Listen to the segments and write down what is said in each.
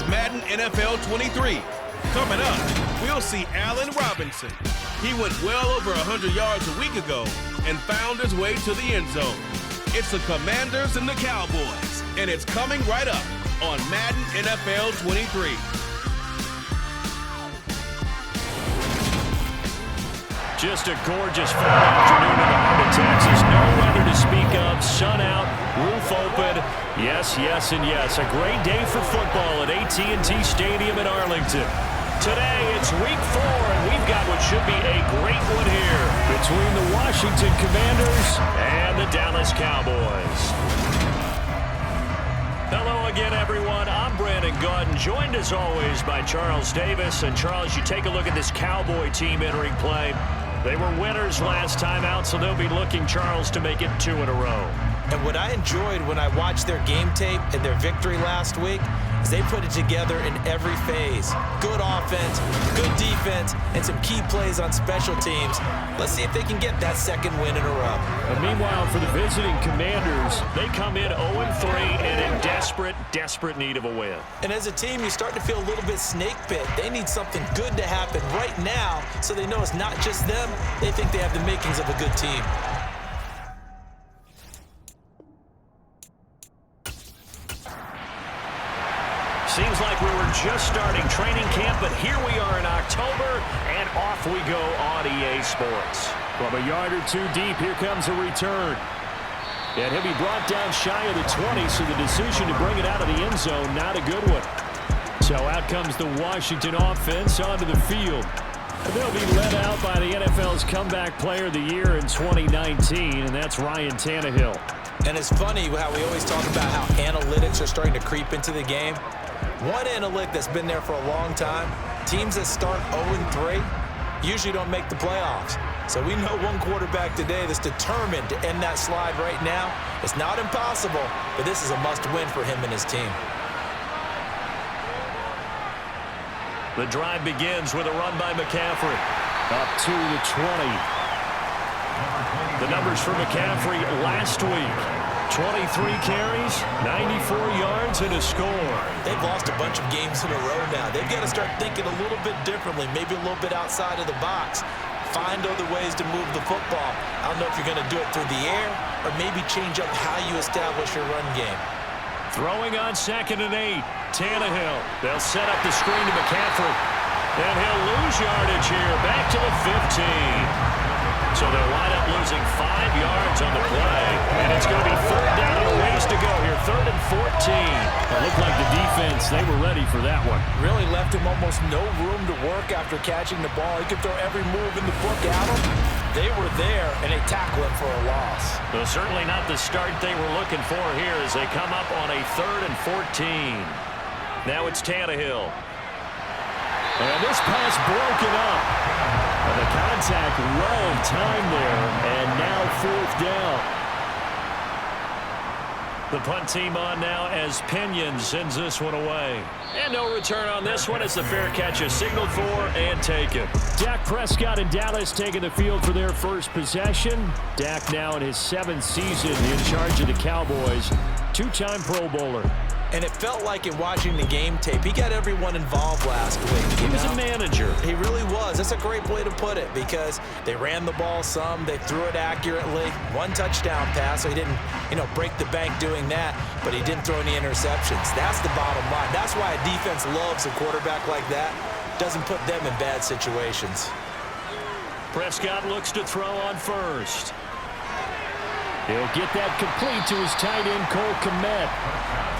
Madden NFL 23. Coming up, we'll see Allen Robinson. He went well over 100 yards a week ago and found his way to the end zone. It's the Commanders and the Cowboys, and it's coming right up on Madden NFL 23. Just a gorgeous fall afternoon in the heart of Texas. No weather to speak of. Sun out, roof open. Yes, yes, and yes. A great day for football at AT&T Stadium in Arlington. Today, it's week 4, and we've got what should be a great one here between the Washington Commanders and the Dallas Cowboys. Hello again, everyone. I'm Brandon Gaudin, joined as always by Charles Davis. And Charles, you take a look at this Cowboy team entering play. They were winners last time out, so they'll be looking, Charles, to make it 2 in a row. And what I enjoyed when I watched their game tape and their victory last week is they put it together in every phase. Good offense, good defense, and some key plays on special teams. Let's see if they can get that second win in a row. And meanwhile, for the visiting Commanders, they come in 0-3 and in desperate need of a win. And as a team, you start to feel a little bit snake pit. They need something good to happen right now so they know it's not just them. They think they have the makings of a good team. Seems like we were just starting training camp, but here we are in October, and off we go on EA Sports. From a yard or two deep, here comes a return. And he'll be brought down shy of the 20, so the decision to bring it out of the end zone, not a good one. So out comes the Washington offense onto the field. And they'll be led out by the NFL's Comeback Player of the Year in 2019, and that's Ryan Tannehill. And it's funny how we always talk about how analytics are starting to creep into the game. One analytic that's been there for a long time, teams that start 0-3 usually don't make the playoffs. So we know one quarterback today that's determined to end that slide right now. It's not impossible, but this is a must-win for him and his team. The drive begins with a run by McCaffrey. Up to the 20. The numbers for McCaffrey last week. 23 carries, 94 yards, and a score. They've lost a bunch of games in a row now. They've got to start thinking a little bit differently, maybe a little bit outside of the box. Find other ways to move the football. I don't know if you're going to do it through the air or maybe change up how you establish your run game. Throwing on 2nd and 8. Tannehill. They'll set up the screen to McCaffrey. And he'll lose yardage here. Back to the 15. So they'll wind up losing 5 yards on the play. And it's going to be 3rd down and a ways to go here. 3rd and 14. It looked like the defense, they were ready for that one. Really left him almost no room to work after catching the ball. He could throw every move in the book at him. They were there, and they tackle him for a loss. Well, certainly not the start they were looking for here as they come up on a 3rd and 14. Now it's Tannehill. And this pass broken up. And the contact well timed there, and now 4th down. The punt team on now as Pinion sends this one away. And no return on this one as the fair catch is signaled for and taken. Dak Prescott and Dallas taking the field for their first possession. Dak now in his 7th season in charge of the Cowboys. 2-time Pro Bowler. And it felt like in watching the game tape, he got everyone involved last week. He was a manager. He really was. That's a great way to put it because they ran the ball some, they threw it accurately. 1 touchdown pass, so he didn't, break the bank doing that, but he didn't throw any interceptions. That's the bottom line. That's why a defense loves a quarterback like that. Doesn't put them in bad situations. Prescott looks to throw on first. He'll get that complete to his tight end, Cole Kmet.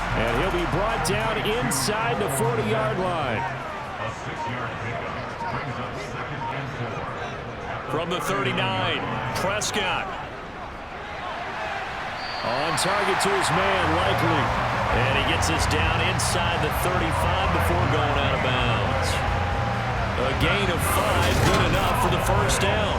And he'll be brought down inside the 40-yard line. From the 39, Prescott. On target to his man, Likely. And he gets this down inside the 35 before going out of bounds. A gain of 5, good enough for the first down.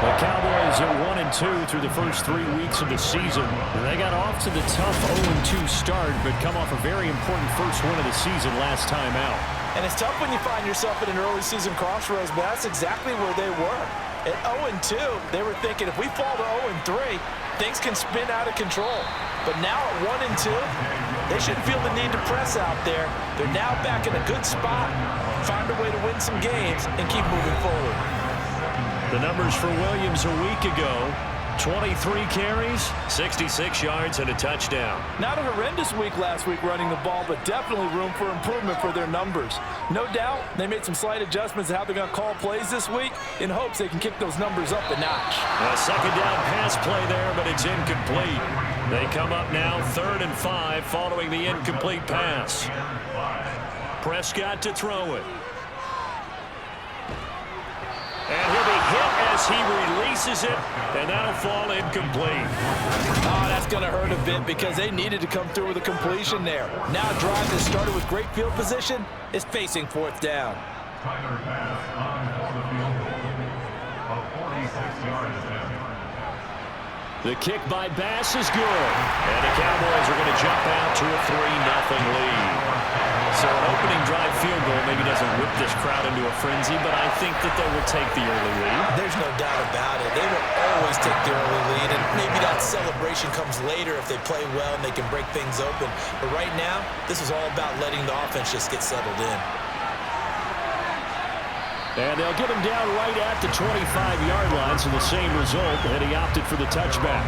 The Cowboys are 1-2 through the first 3 weeks of the season. And they got off to the tough 0-2 start, but come off a very important first win of the season last time out. And it's tough when you find yourself in an early season crossroads, but that's exactly where they were. At 0-2, they were thinking if we fall to 0-3, things can spin out of control. But now at 1-2, they shouldn't feel the need to press out there. They're now back in a good spot, find a way to win some games, and keep moving forward. The numbers for Williams a week ago: 23 carries, 66 yards, and a touchdown. Not a horrendous week last week running the ball, but definitely room for improvement for their numbers. No doubt they made some slight adjustments to how they're going to call plays this week in hopes they can kick those numbers up a notch. A second down pass play there, but it's incomplete. They come up now 3rd and 5 following the incomplete pass. Prescott to throw it. And he'll be hit as he releases it, and that'll fall incomplete. Oh, that's going to hurt a bit because they needed to come through with a completion there. Now a drive that started with great field position is facing 4th down. The kick by Bass is good, and the Cowboys are going to jump out to a 3-0 lead. So an opening drive field goal maybe doesn't whip this crowd into a frenzy, but I think that they will take the early lead. There's no doubt about it. They will always take the early lead, and maybe that celebration comes later if they play well and they can break things open. But right now, this is all about letting the offense just get settled in. And they'll get him down right at the 25-yard line, so the same result, and he opted for the touchback.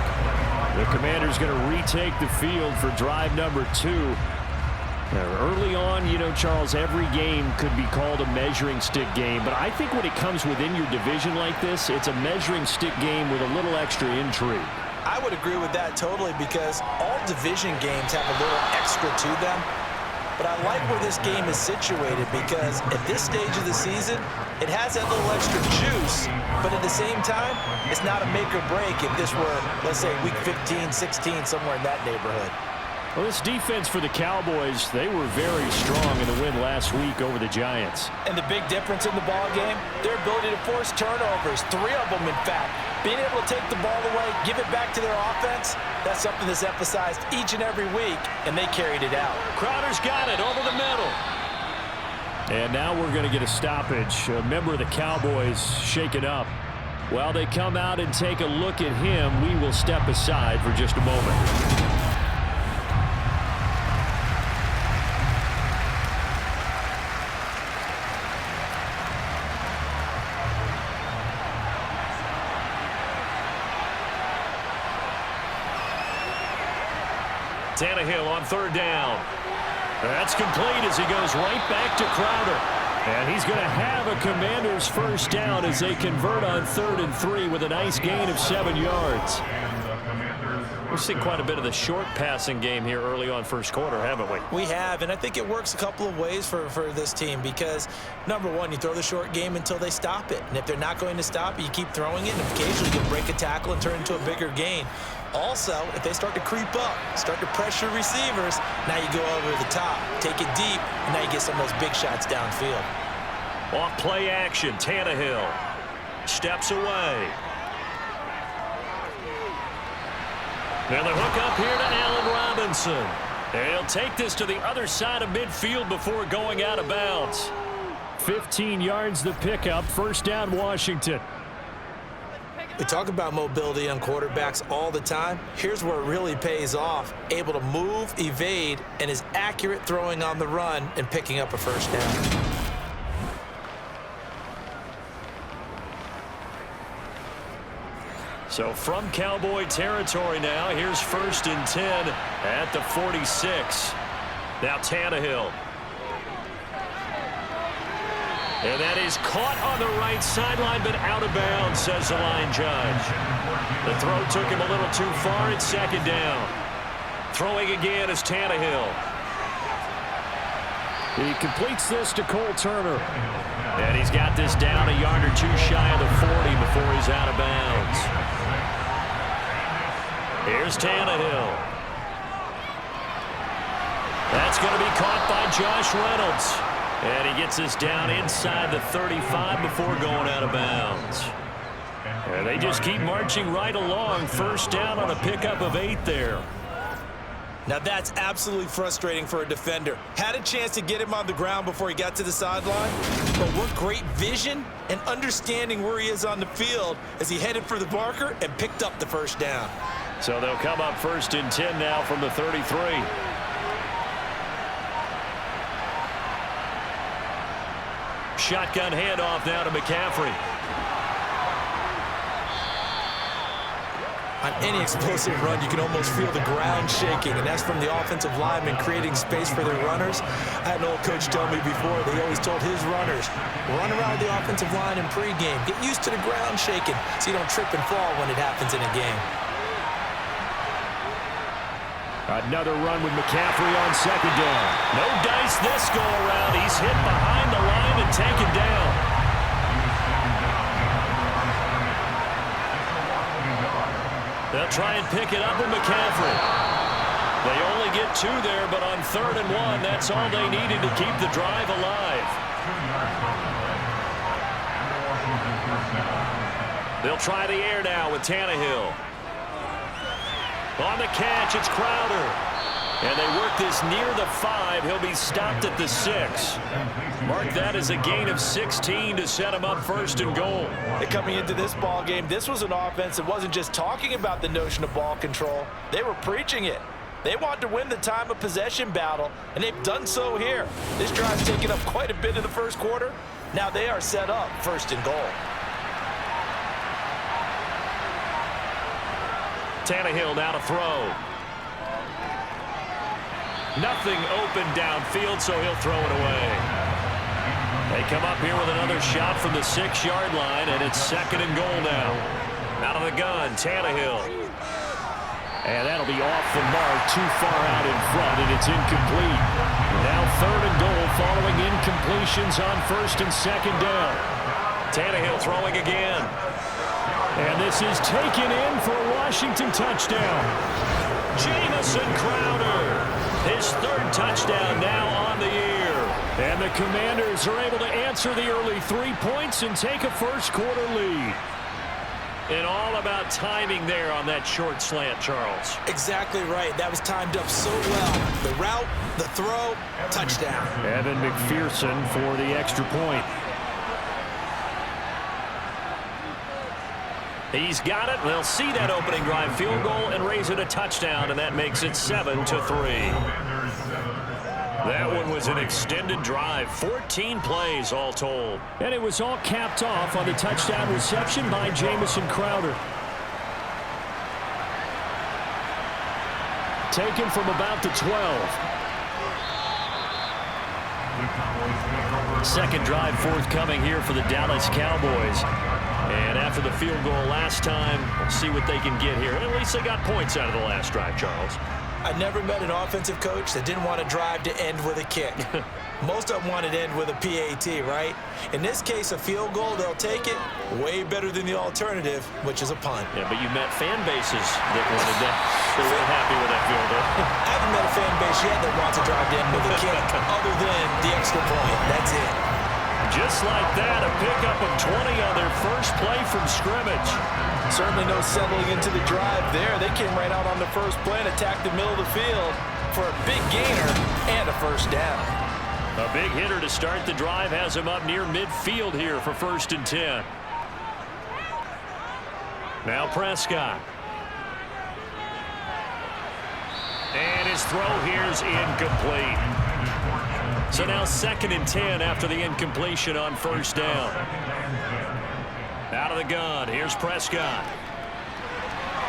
The Commander's going to retake the field for drive number 2. Early on, you know, Charles, every game could be called a measuring stick game, but I think when it comes within your division like this, it's a measuring stick game with a little extra intrigue. I would agree with that totally because all division games have a little extra to them. But I like where this game is situated because at this stage of the season, it has that little extra juice, but at the same time, it's not a make or break if this were, let's say, week 15, 16, somewhere in that neighborhood. Well, this defense for the Cowboys, they were very strong in the win last week over the Giants. And the big difference in the ball game, their ability to force turnovers, 3 of them, in fact. Being able to take the ball away, give it back to their offense, that's something that's emphasized each and every week, and they carried it out. Crowder's got it over the middle. And now we're going to get a stoppage. A member of the Cowboys shaken up. While they come out and take a look at him, we will step aside for just a moment. Tannehill on 3rd down. That's complete as he goes right back to Crowder. And he's going to have a Commander's 1st down as they convert on 3rd and 3 with a nice gain of 7 yards. We've seen quite a bit of the short passing game here early on 1st quarter, haven't we? We have, and I think it works a couple of ways for this team because, number one, you throw the short game until they stop it. And if they're not going to stop it, you keep throwing it, and occasionally you can break a tackle and turn it into a bigger gain. Also, if they start to creep up, start to pressure receivers, now you go over the top, take it deep, and now you get some of those big shots downfield. Off play action, Tannehill steps away. Now the hook up here to Allen Robinson. And he'll take this to the other side of midfield before going out of bounds. 15 yards the pickup, 1st down Washington. We talk about mobility on quarterbacks all the time. Here's where it really pays off. Able to move, evade, and is accurate throwing on the run and picking up a 1st down. So from Cowboy territory now, here's 1st and 10 at the 46. Now Tannehill. And that is caught on the right sideline, but out of bounds, says the line judge. The throw took him a little too far. It's 2nd down. Throwing again is Tannehill. He completes this to Cole Turner. And he's got this down a yard or 2 shy of the 40 before he's out of bounds. Here's Tannehill. That's going to be caught by Josh Reynolds. And he gets this down inside the 35 before going out of bounds. And they just keep marching right along. 1st down on a pickup of 8 there. Now that's absolutely frustrating for a defender. Had a chance to get him on the ground before he got to the sideline, but what great vision and understanding where he is on the field as he headed for the marker and picked up the 1st down. So they'll come up 1st and 10 now from the 33. Shotgun handoff now to McCaffrey. On any explosive run, you can almost feel the ground shaking, and that's from the offensive linemen creating space for their runners. I had an old coach tell me before, they always told his runners, run around the offensive line in pregame. Get used to the ground shaking so you don't trip and fall when it happens in a game. Another run with McCaffrey on 2nd down. No dice this go around. He's hit behind the line and taken down. They'll try and pick it up with McCaffrey. They only get 2 there, but on 3rd and 1, that's all they needed to keep the drive alive. They'll try the air now with Tannehill. On the catch, it's Crowder. And they work this near the 5. He'll be stopped at the 6. Mark that as a gain of 16 to set him up 1st and goal. And coming into this ball game, this was an offense that wasn't just talking about the notion of ball control. They were preaching it. They want to win the time of possession battle, and they've done so here. This drive's taken up quite a bit in the 1st quarter. Now they are set up 1st and goal. Tannehill now to throw. Nothing open downfield, so he'll throw it away. They come up here with another shot from the 6-yard line, and it's 2nd and goal now. Out of the gun, Tannehill. And that'll be off the mark, too far out in front, and it's incomplete. Now 3rd and goal following incompletions on 1st and 2nd down. Tannehill throwing again. And this is taken in for a Washington touchdown. Jamison Crowder. His 3rd touchdown now on the year. And the Commanders are able to answer the early 3 points and take a 1st quarter lead. And all about timing there on that short slant, Charles. Exactly right. That was timed up so well. The route, the throw, touchdown. Evan McPherson for the extra point. He's got it. They'll see that opening drive field goal and raise it a touchdown, and that makes it 7-3. That one was an extended drive, 14 plays all told. And it was all capped off on the touchdown reception by Jamison Crowder. Taken from about the 12. 2nd drive forthcoming here for the Dallas Cowboys. And after the field goal last time, we'll see what they can get here. And at least they got points out of the last drive, Charles. I never met an offensive coach that didn't want a drive to end with a kick. Most of them want it to end with a PAT, right? In this case, a field goal, they'll take it. Way better than the alternative, which is a punt. Yeah, but you met fan bases that wanted that. They weren't happy with that field goal. I haven't met a fan base yet that wants a drive to end with a kick, other than the extra point. That's it. Just like that, a pickup of 20 on their first play from scrimmage. Certainly no settling into the drive there. They came right out on the first play and attacked the middle of the field for a big gainer and a 1st down. A big hitter to start the drive has him up near midfield here for 1st and 10. Now Prescott. And his throw here's incomplete. So now 2nd and 10 after the incompletion on 1st down. Out of the gun, here's Prescott.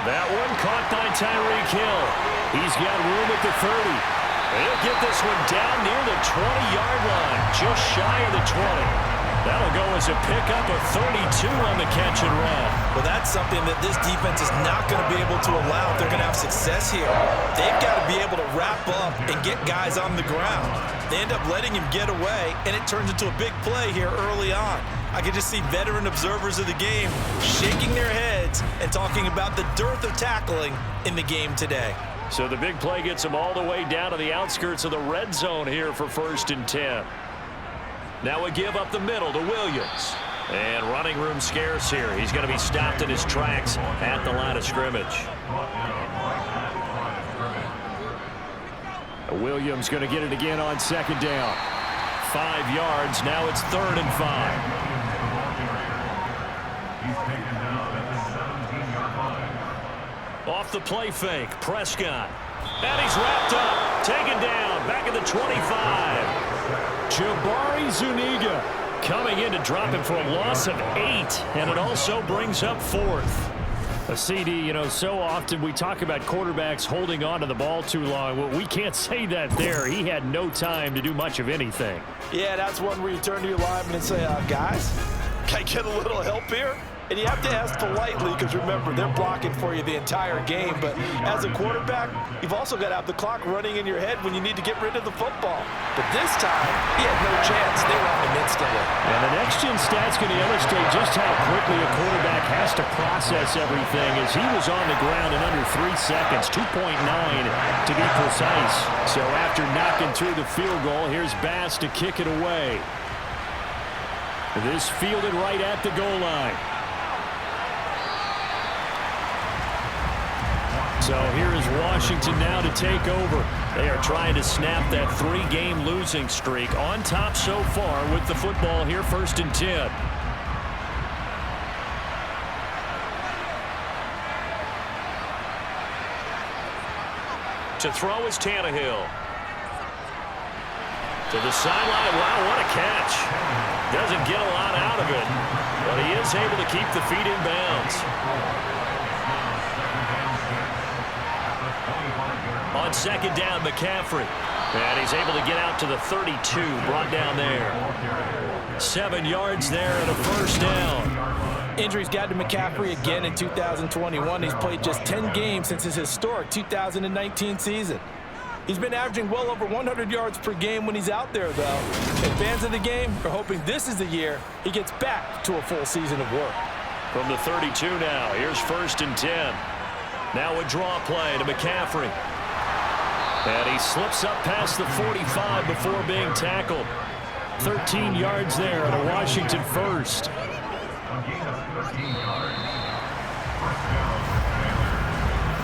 That one caught by Tyreek Hill. He's got room at the 30. He'll get this one down near the 20-yard line, just shy of the 20. That'll go as a pickup of 32 on the catch and run. Well, that's something that this defense is not going to be able to allow if they're going to have success here. They've got to be able to wrap up and get guys on the ground. They end up letting him get away, and it turns into a big play here early on. I can just see veteran observers of the game shaking their heads and talking about the dearth of tackling in the game today. So the big play gets them all the way down to the outskirts of the red zone here for 1st and 10. Now we give up the middle to Williams. And running room scarce here. He's going to be stopped in his tracks at the line of scrimmage. Williams going to get it again on 2nd down. 5 yards. Now it's 3rd and 5. off the play fake. Prescott. And he's wrapped up. Taken down. Back at the 25. Jabari Zuniga coming in to drop him for a loss of 8. And it also brings up 4th. A CD, you know, so often we talk about quarterbacks holding on to the ball too long. Well, we can't say that there. He had no time to do much of anything. Yeah, that's one where you turn to your lineman and say, guys, can I get a little help here? And you have to ask politely because, remember, they're blocking for you the entire game. But as a quarterback, you've also got to have the clock running in your head when you need to get rid of the football. But this time, he had no chance. They were on him instantly. And the next-gen stat's going to illustrate just how quickly a quarterback has to process everything, as he was on the ground in under 3 seconds, 2.9 to be precise. So after knocking through the field goal, here's Bass to kick it away. This fielded right at the goal line. So here is Washington now to take over. They are trying to snap that 3-game losing streak. On top so far with the football here, 1st and 10. To throw is Tannehill. To the sideline. Wow, what a catch. Doesn't get a lot out of it, but he is able to keep the feet in bounds. On 2nd down, McCaffrey. And he's able to get out to the 32, brought down there. 7 yards there and a 1st down. Injuries got to McCaffrey again in 2021. He's played just 10 games since his historic 2019 season. He's been averaging well over 100 yards per game when he's out there, though. And fans of the game are hoping this is the year he gets back to a full season of work. From the 32 now, here's 1st and 10. Now a draw play to McCaffrey. And he slips up past the 45 before being tackled. 13 yards there at a Washington 1st.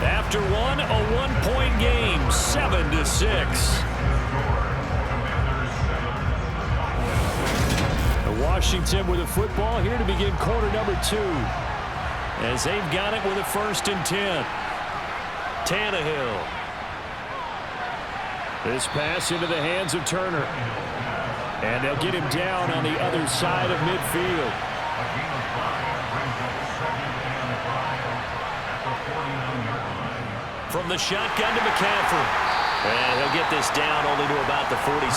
After one, a 1-point game, 7-6. Washington with a football here to begin quarter number 2. As they've got it with a 1st and 10. Tannehill. This pass into the hands of Turner. And they'll get him down on the other side of midfield. From the shotgun to McCaffrey. And he'll get this down only to about the 46.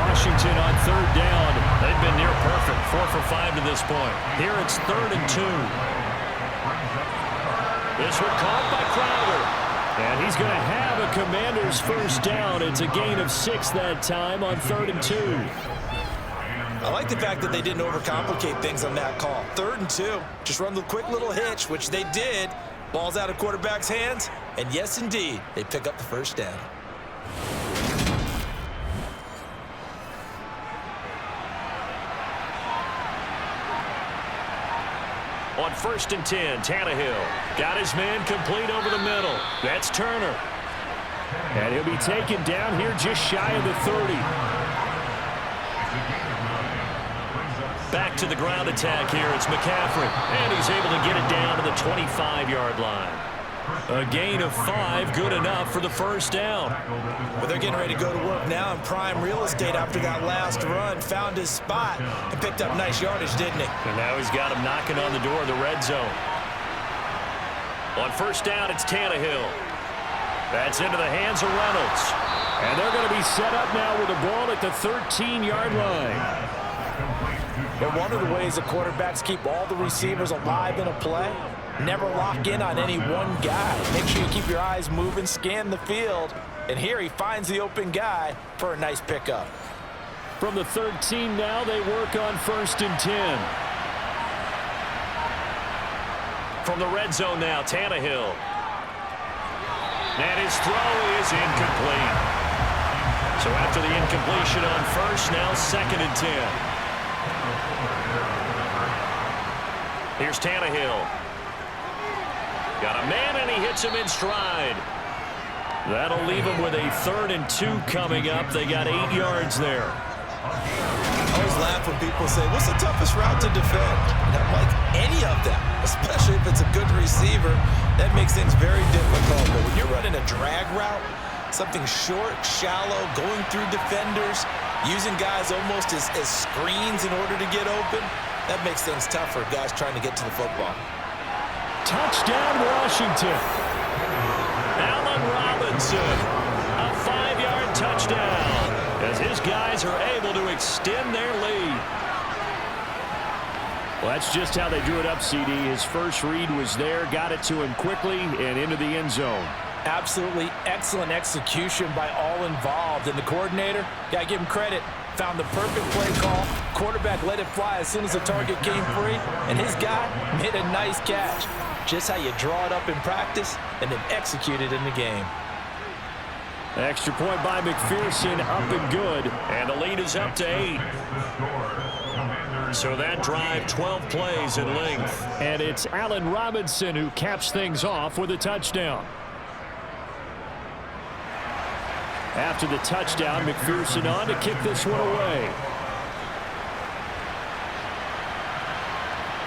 Washington on 3rd down. They've been near perfect, 4 for 5 to this point. Here it's 3rd and 2. This one caught by Crowder. And he's going to have a Commanders 1st down. It's a gain of 6 that time on 3rd and 2. I like the fact that they didn't overcomplicate things on that call. 3rd and 2. Just run the quick little hitch, which they did. Ball's out of quarterback's hands. And yes, indeed, they pick up the 1st down. On 1st and 10, Tannehill got his man complete over the middle. That's Turner. And he'll be taken down here just shy of the 30. Back to the ground attack here. It's McCaffrey. And he's able to get it down to the 25-yard line. A gain of 5, good enough for the 1st down. But they're getting ready to go to work now in prime real estate after that last run. Found his spot and picked up nice yardage, didn't he? And now he's got him knocking on the door of the red zone. On 1st down, it's Tannehill. That's into the hands of Reynolds. And they're going to be set up now with the ball at the 13-yard line. But one of the ways the quarterbacks keep all the receivers alive in a play, never lock in on any one guy. Make sure you keep your eyes moving, scan the field. And here he finds the open guy for a nice pickup. From the 13 now, they work on 1st and 10. From the red zone now, Tannehill. And his throw is incomplete. So after the incompletion on 1st, now 2nd and 10. Here's Tannehill. Got a man, and he hits him in stride. That'll leave him with a 3rd and 2 coming up. They got 8 yards there. I always laugh when people say, what's the toughest route to defend? And I'm like, any of them, especially if it's a good receiver. That makes things very difficult. But when you're running a drag route, something short, shallow, going through defenders, using guys almost as screens in order to get open, that makes things tough for guys trying to get to the football. Touchdown, Washington. Allen Robinson, a 5-yard touchdown, as his guys are able to extend their lead. Well, that's just how they drew it up, CD. His first read was there, got it to him quickly, and into the end zone. Absolutely excellent execution by all involved. And the coordinator, got to give him credit, found the perfect play call. Quarterback let it fly as soon as the target came free, and his guy made a nice catch. Just how you draw it up in practice and then execute it in the game. Extra point by McPherson, up and good. And the lead is up to 8. So that drive, 12 plays in length. And it's Allen Robinson who caps things off with a touchdown. After the touchdown, McPherson on to kick this one away.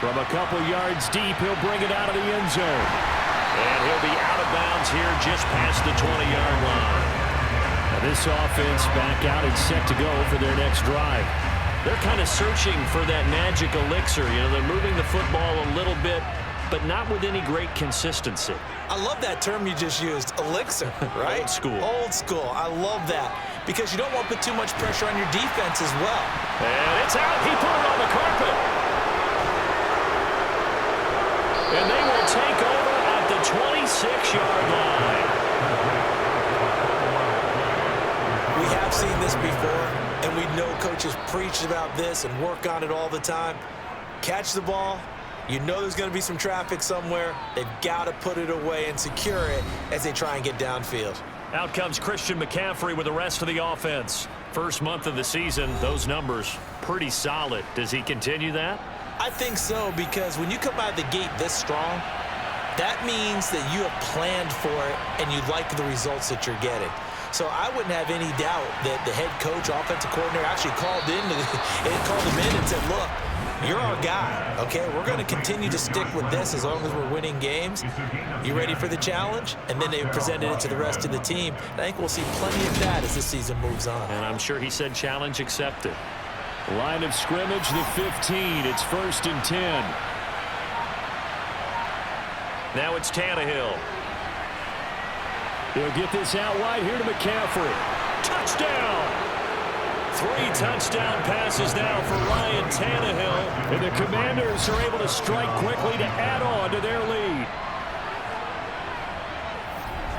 From a couple yards deep, he'll bring it out of the end zone. And he'll be out of bounds here just past the 20-yard line. Now this offense back out and set to go for their next drive. They're kind of searching for that magic elixir. You know, they're moving the football a little bit, but not with any great consistency. I love that term you just used, elixir, right? Old school. Old school. I love that because you don't want to put too much pressure on your defense as well. And it's out. He put it on the carpet. And they will take over at the 26-yard line. We have seen this before, and we know coaches preach about this and work on it all the time. Catch the ball. You know there's going to be some traffic somewhere. They've got to put it away and secure it as they try and get downfield. Out comes Christian McCaffrey with the rest of the offense. First month of the season, those numbers pretty solid. Does he continue that? I think so, because when you come out of the gate this strong, that means that you have planned for it and you like the results that you're getting. So I wouldn't have any doubt that the head coach, offensive coordinator, actually called him in and said, look, you're our guy, okay? We're going to continue to stick with this as long as we're winning games. You ready for the challenge? And then they presented it to the rest of the team. And I think we'll see plenty of that as the season moves on. And I'm sure he said challenge accepted. Line of scrimmage, the 15. It's 1st and 10. Now it's Tannehill. He'll get this out wide here to McCaffrey. Touchdown! 3 touchdown passes now for Ryan Tannehill. And the Commanders are able to strike quickly to add on to their lead.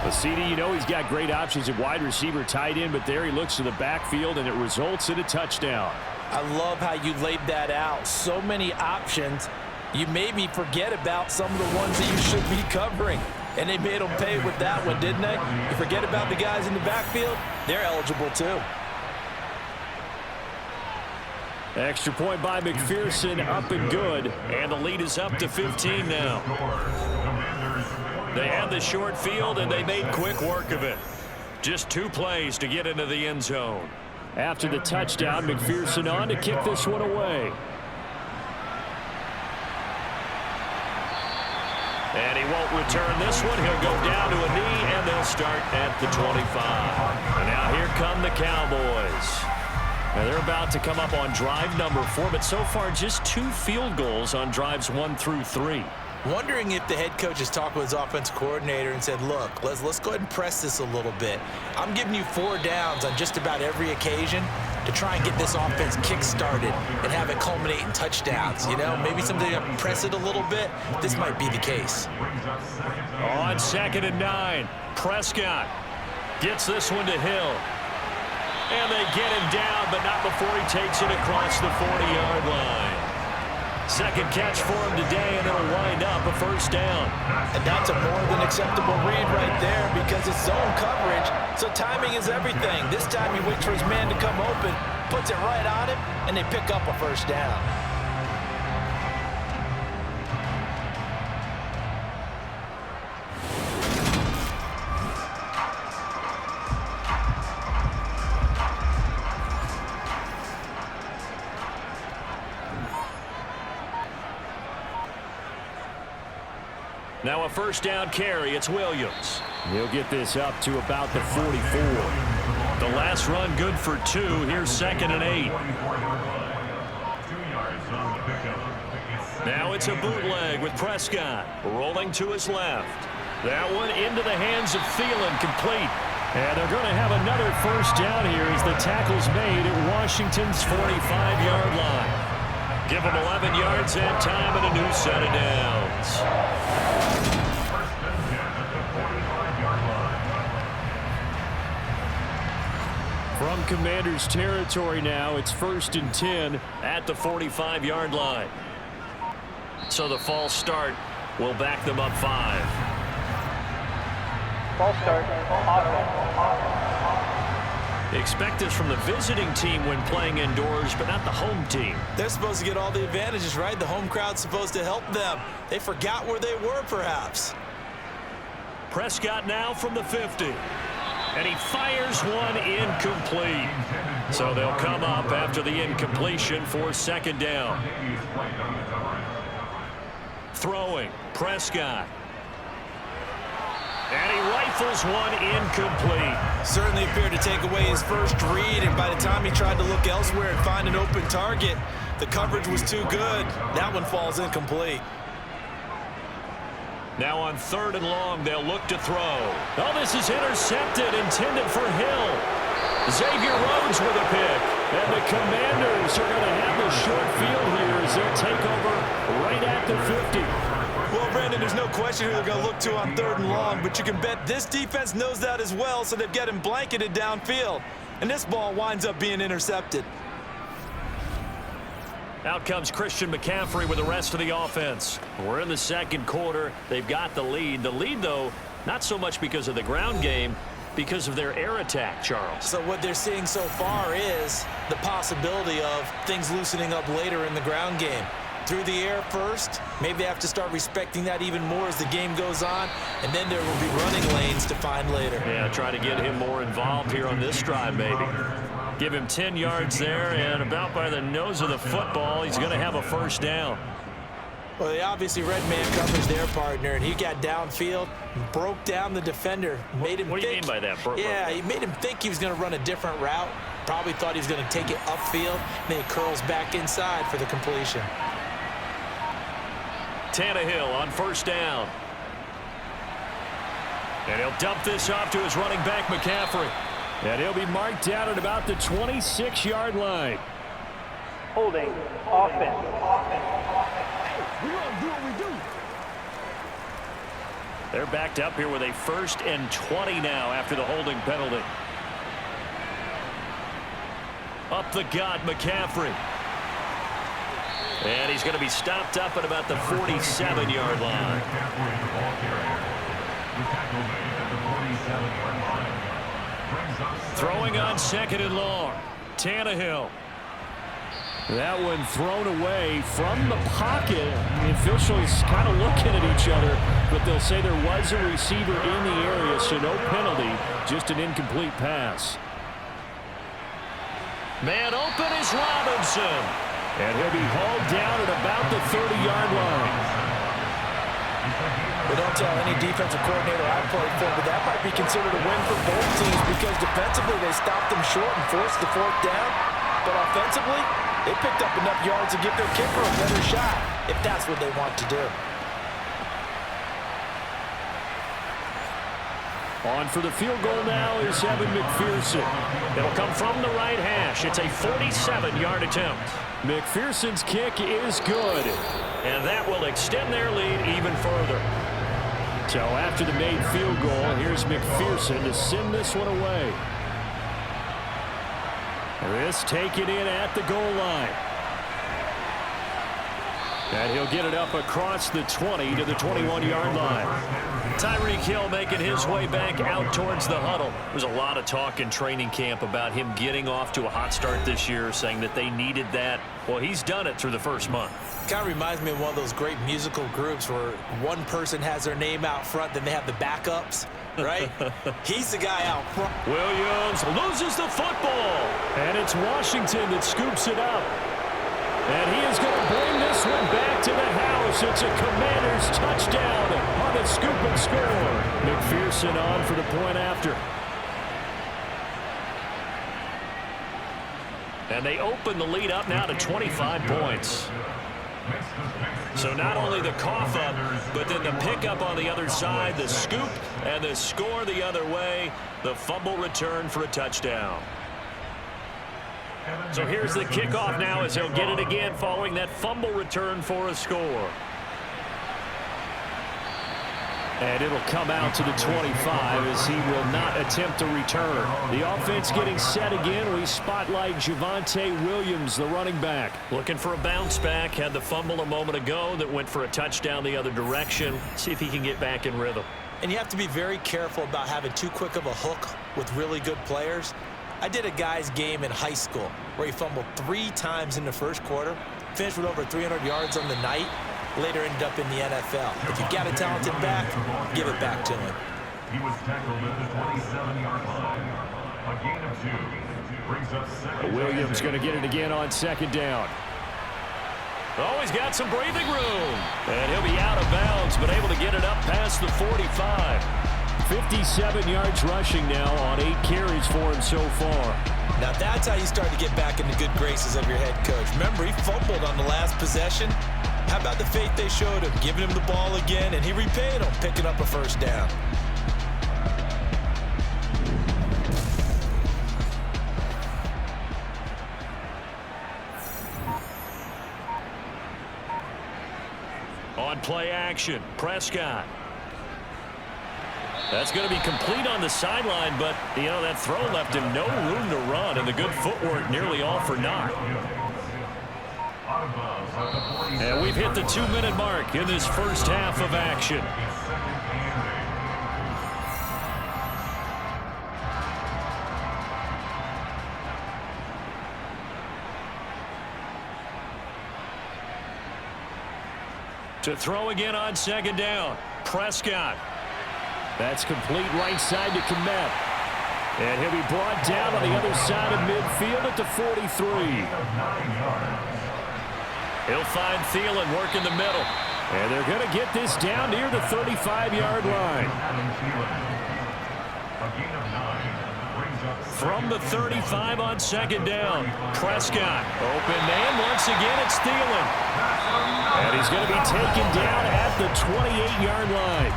But CD, you know he's got great options at wide receiver, tight end, but there he looks to the backfield, and it results in a touchdown. I love how you laid that out. So many options. You maybe forget about some of the ones that you should be covering. And they made them pay with that one, didn't they? You forget about the guys in the backfield, they're eligible too. Extra point by McPherson, up and good. And the lead is up to 15 now. They had the short field, and they made quick work of it. Just 2 plays to get into the end zone. After the touchdown, McPherson on to kick this one away. And he won't return this one. He'll go down to a knee, and they'll start at the 25. And now here come the Cowboys. Now they're about to come up on drive number 4, but so far just 2 field goals on drives 1 through 3. Wondering if the head coach has talked with his offensive coordinator and said, look, let's go ahead and press this a little bit. I'm giving you 4 downs on just about every occasion to try and get this offense kick-started and have it culminate in touchdowns. You know, maybe something to press it a little bit. This might be the case. On 2nd and 9, Prescott gets this one to Hill. And they get him down, but not before he takes it across the 40-yard line. Second catch for him today, and it'll wind up a 1st down. And that's a more than acceptable read right there because it's zone coverage, so timing is everything. This time he waits for his man to come open, puts it right on him, and they pick up a 1st down. Now a first down carry. It's Williams. He'll get this up to about the 44. The last run good for 2. Here's 2nd and 8. Now it's a bootleg with Prescott rolling to his left. That one into the hands of Thielen, complete. And they're going to have another first down here as the tackle's made at Washington's 45-yard line. Give them 11 yards that time and a new set of downs. From Commanders territory now, it's 1st and 10 at the 45-yard line. So the false start will back them up 5. False start. Expect this from the visiting team when playing indoors, but not the home team. They're supposed to get all the advantages, right? The home crowd's supposed to help them. They forgot where they were, perhaps. Prescott now from the 50. And he fires one incomplete. So they'll come up after the incompletion for 2nd down. Throwing, Prescott. And he rifles one incomplete. Certainly appeared to take away his first read, and by the time he tried to look elsewhere and find an open target, the coverage was too good. That one falls incomplete. Now on 3rd and long, they'll look to throw. Oh, this is intercepted, intended for Hill. Xavier Rhodes with a pick. And the Commanders are going to have the short field here as they'll take over right at the 50. Well, Brandon, there's no question who they're going to look to on 3rd and long, but you can bet this defense knows that as well, so they've got him blanketed downfield. And this ball winds up being intercepted. Out comes Christian McCaffrey with the rest of the offense. We're in the 2nd quarter. They've got the lead. The lead, though, not so much because of the ground game, because of their air attack, Charles. So what they're seeing so far is the possibility of things loosening up later in the ground game. Through the air first, maybe they have to start respecting that even more as the game goes on, and then there will be running lanes to find later. Yeah, try to get him more involved here on this drive, maybe. Give him 10 yards there, and about by the nose of the football, he's going to have a first down. Well, they obviously red man covers their partner, and he got downfield, broke down the defender, made him What do you think, mean by that? Yeah, he made him think he was going to run a different route. Probably thought he was going to take it upfield, and then he curls back inside for the completion. Tannehill on first down. And he'll dump this off to his running back, McCaffrey. And he'll be marked down at about the 26-yard line. Holding. Offense. We all do what we do. They're backed up here with a 1st and 20 now after the holding penalty. Up the gut, McCaffrey. And he's going to be stopped up at about the 47-yard line. Throwing on 2nd and long. Tannehill. That one thrown away from the pocket. The officials kind of looking at each other, but they'll say there was a receiver in the area, so no penalty, just an incomplete pass. Man open is Robinson. And he'll be hauled down at about the 30-yard line. But don't tell any defensive coordinator I played for, but that might be considered a win for both teams because defensively they stopped them short and forced the 4th down. But offensively, they picked up enough yards to give their kicker a better shot if that's what they want to do. On for the field goal now is Evan McPherson. It'll come from the right hash. It's a 47-yard attempt. McPherson's kick is good. And that will extend their lead even further. So after the made field goal, here's McPherson to send this one away. This taken in at the goal line. And he'll get it up across the 20 to the 21-yard line. Tyreek Hill making his way back out towards the huddle. There's a lot of talk in training camp about him getting off to a hot start this year, saying that they needed that. Well, he's done it through the first month. Kind of reminds me of one of those great musical groups where one person has their name out front, then they have the backups, right? He's the guy out front. Williams loses the football. And it's Washington that scoops it up. And he is going to bring this one back to the house. It's a Commanders touchdown on McPherson on for the point after. And they open the lead up now to 25 points. So not only the cough up, but then the pickup on the other side, the scoop, and the score the other way, the fumble return for a touchdown. So here's the kickoff now as he'll get it again following that fumble return for a score. And it'll come out to the 25 as he will not attempt to return. The offense getting set again. We spotlight Javonte Williams, the running back. Looking for a bounce back. Had the fumble a moment ago that went for a touchdown the other direction. See if he can get back in rhythm. And you have to be very careful about having too quick of a hook with really good players. I did a guy's game in high school where he fumbled 3 times in the first quarter, finished with over 300 yards on the night, later ended up in the NFL. If you've got a talented back, give it back to him. He was tackled at the 27-yard line. A gain of 2 brings up second. Williams going to get it again on second down. Oh, he's got some breathing room. And he'll be out of bounds, but able to get it up past the 45. 57 yards rushing now on 8 carries for him so far. Now that's how you start to get back in the good graces of your head coach. Remember, he fumbled on the last possession. How about the faith they showed him, giving him the ball again, and he repaid him, picking up a first down. On play action, Prescott. That's going to be complete on the sideline, but, you know, that throw left him no room to run, and the good footwork nearly all for naught. And we've hit the 2-minute mark in this first half of action. To throw again on second down, Prescott. That's complete right side to Kmet. And he'll be brought down on the other side of midfield at the 43. He'll find Thielen work in the middle. And they're going to get this down near the 35-yard line. From the 35 on second down, Prescott. Open man once again, it's Thielen. And he's going to be taken down at the 28-yard line.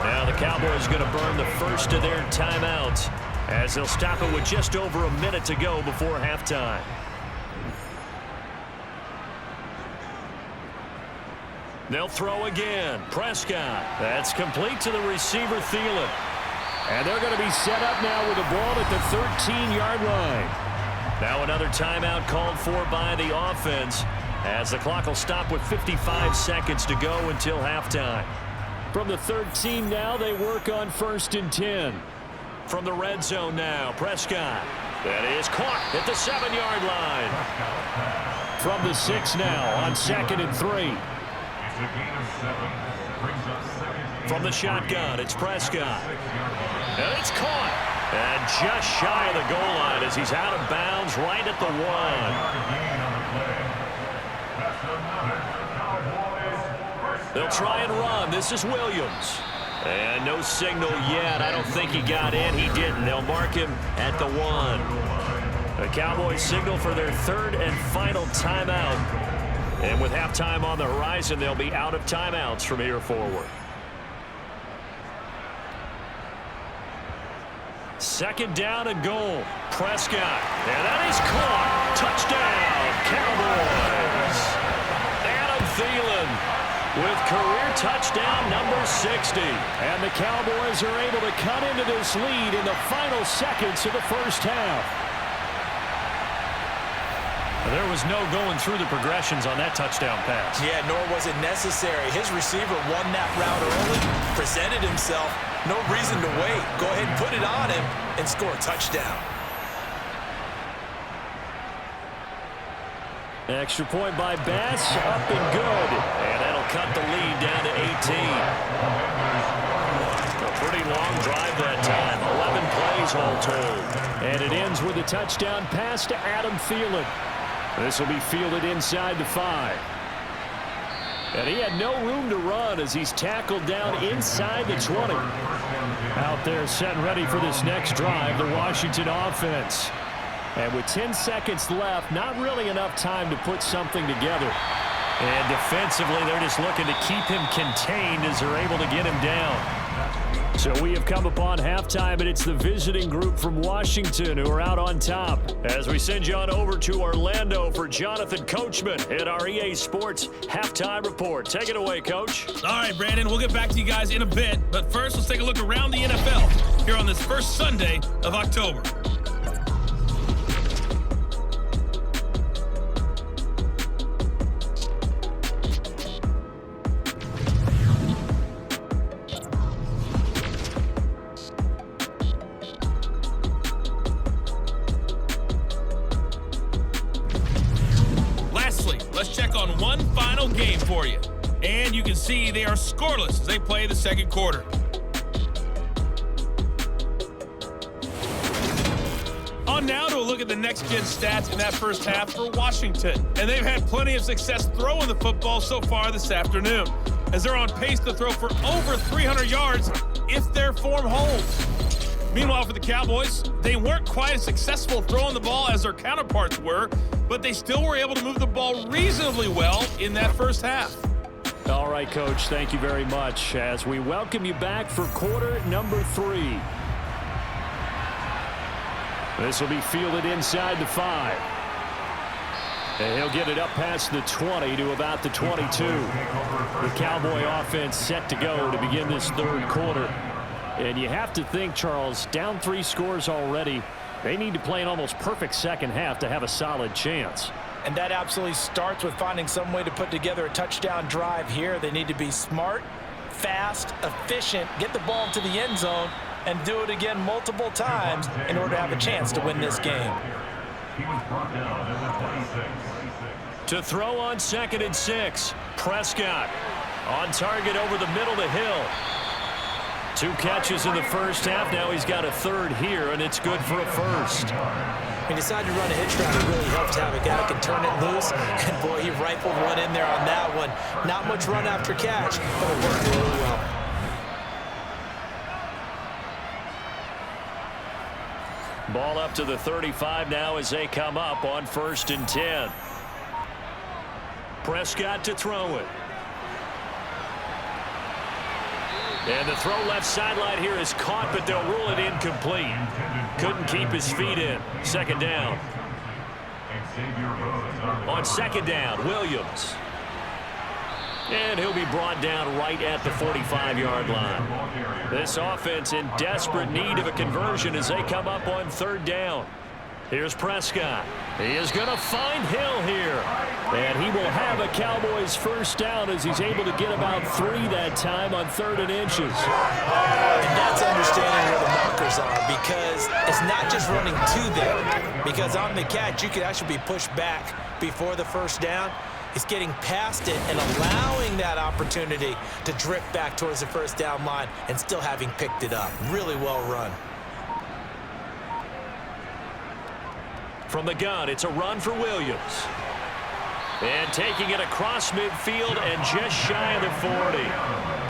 Now the Cowboys are going to burn the first of their timeouts as they'll stop it with just over a minute to go before halftime. They'll throw again. Prescott. That's complete to the receiver, Thielen. And they're going to be set up now with the ball at the 13-yard line. Now another timeout called for by the offense as the clock will stop with 55 seconds to go until halftime. From the 13 now, they work on 1st and 10. From the red zone now, Prescott. That is caught at the 7-yard line. From the 6 now on 2nd and 3. From the shotgun, it's Prescott. And it's caught. And just shy of the goal line as he's out of bounds right at the 1. They'll try and run. This is Williams. And no signal yet. I don't think he got in. He didn't. They'll mark him at the 1. The Cowboys signal for their 3rd and final timeout. And with halftime on the horizon, they'll be out of timeouts from here forward. 2nd down and goal. Prescott. And that is caught. Touchdown, Cowboys. Adam Thielen with career touchdown number 60. And the Cowboys are able to cut into this lead in the final seconds of the first half. There was no going through the progressions on that touchdown pass. Yeah, nor was it necessary. His receiver won that route early, presented himself. No reason to wait. Go ahead and put it on him and score a touchdown. Extra point by Bass, up and good. And that'll cut the lead down to 18. A pretty long drive that time, 11 plays all told. And it ends with a touchdown pass to Adam Thielen. This will be fielded inside the 5. And he had no room to run as he's tackled down inside the 20. Out there set and ready for this next drive, the Washington offense. And with 10 seconds left, not really enough time to put something together. And defensively, they're just looking to keep him contained as they're able to get him down. So we have come upon halftime, and it's the visiting group from Washington who are out on top. As we send you on over to Orlando for Jonathan Coachman at our EA Sports Halftime Report. Take it away, Coach. All right, Brandon, we'll get back to you guys in a bit. But first, let's take a look around the NFL here on this first Sunday of October. One final game for you. And you can see they are scoreless as they play the second quarter. On now to a look at the next-gen stats in that first half for Washington. And they've had plenty of success throwing the football so far this afternoon, as they're on pace to throw for over 300 yards if their form holds. Meanwhile, for the Cowboys, they weren't quite as successful throwing the ball as their counterparts were, but they still were able to move the ball reasonably well in that first half. All right, Coach, thank you very much as we welcome you back for quarter number 3. This will be fielded inside the 5. And he'll get it up past the 20 to about the 22. The Cowboy offense set to go to begin this third quarter. And you have to think, Charles, down 3 scores already. They need to play an almost perfect second half to have a solid chance. And that absolutely starts with finding some way to put together a touchdown drive here. They need to be smart, fast, efficient, get the ball into the end zone, and do it again multiple times in order to have a chance to win this game. He was brought down at the 26. To throw on 2nd and 6, Prescott on target over the middle to Hill. 2 catches in the first half. Now he's got a third here, and it's good for a first. He decided to run a hitch route. It really helped to have a guy that can turn it loose. And, boy, he rifled one in there on that one. Not much run after catch, but it worked really well. Ball up to the 35 now as they come up on 1st and 10. Prescott to throw it. And the throw left sideline here is caught, but they'll rule it incomplete. Couldn't keep his feet in. 2nd down. On 2nd down, Williams. And he'll be brought down right at the 45-yard line. This offense in desperate need of a conversion as they come up on 3rd down. Here's Prescott. He is going to find Hill here. And he will have a Cowboys first down as he's able to get about 3 that time on 3rd and inches. And that's understanding where the markers are, because it's not just running to them. Because on the catch, you could actually be pushed back before the first down. It's getting past it and allowing that opportunity to drift back towards the first down line and still having picked it up. Really well run. From the gun, it's a run for Williams. And taking it across midfield and just shy of the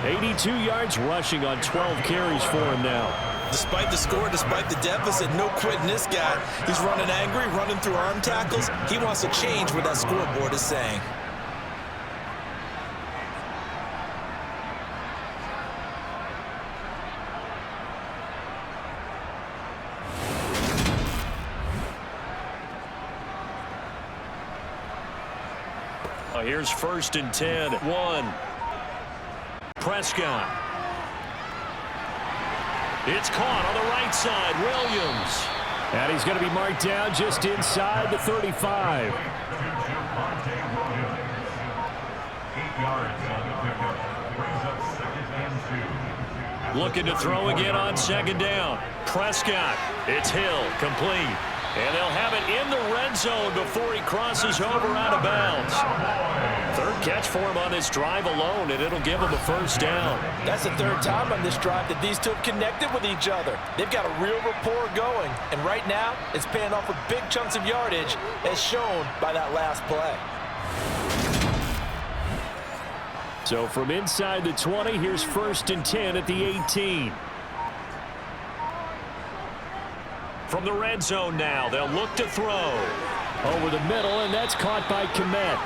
40. 82 yards rushing on 12 carries for him now. Despite the score, despite the deficit, no quitting this guy. He's running angry, running through arm tackles. He wants to change what that scoreboard is saying. Here's 1st and 10. 1. Prescott. It's caught on the right side. Williams. And he's going to be marked down just inside the 35. 8 yards on the pickup. Brings up 2nd and 2. Looking to throw again on 2nd down. Prescott. It's Hill. Complete. And they'll have it in the red zone before he crosses over out of bounds. 3rd catch for him on this drive alone, and it'll give him a first down. That's the 3rd time on this drive that these two have connected with each other. They've got a real rapport going, and right now it's paying off with big chunks of yardage as shown by that last play. So from inside the 20, here's 1st and 10 at the 18. From the red zone now, they'll look to throw. Over the middle, and that's caught by Komet.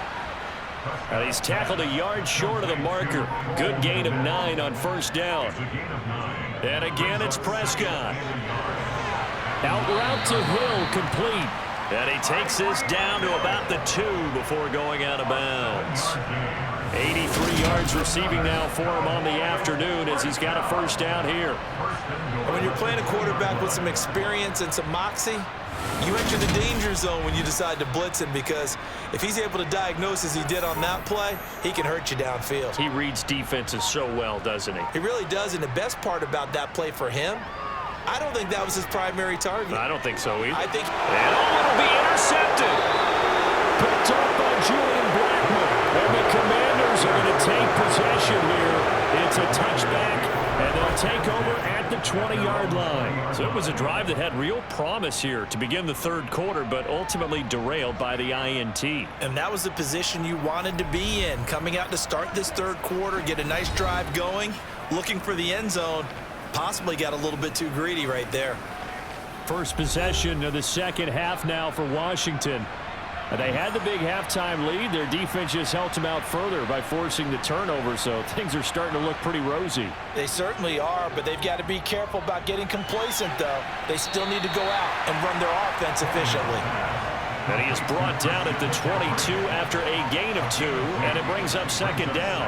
And he's tackled a yard short of the marker. Good gain of 9 on 1st down. And again, it's Prescott. Out route to Hill, complete. And he takes this down to about the 2 before going out of bounds. 83 yards receiving now for him on the afternoon as he's got a 1st down here. When you're playing a quarterback with some experience and some moxie, you enter the danger zone when you decide to blitz him, because if he's able to diagnose as he did on that play, he can hurt you downfield. He reads defenses so well, doesn't he? He really does, and the best part about that play for him, I don't think that was his primary target. I don't think so either. I think... And it'll be intercepted. Picked up by Julian Blackmon. And the Commanders are going to take possession here. It's a touchback, and they'll take over at the 20-yard line. So it was a drive that had real promise here to begin the 3rd quarter, but ultimately derailed by the INT. And that was the position you wanted to be in, coming out to start this 3rd quarter, get a nice drive going, looking for the end zone. Possibly got a little bit too greedy right there. First possession of the 2nd half now for Washington. They had the big halftime lead. Their defense just helped them out further by forcing the turnover, so things are starting to look pretty rosy. They certainly are, but they've got to be careful about getting complacent, though. They still need to go out and run their offense efficiently. And he is brought down at the 22 after a gain of 2, and it brings up 2nd down.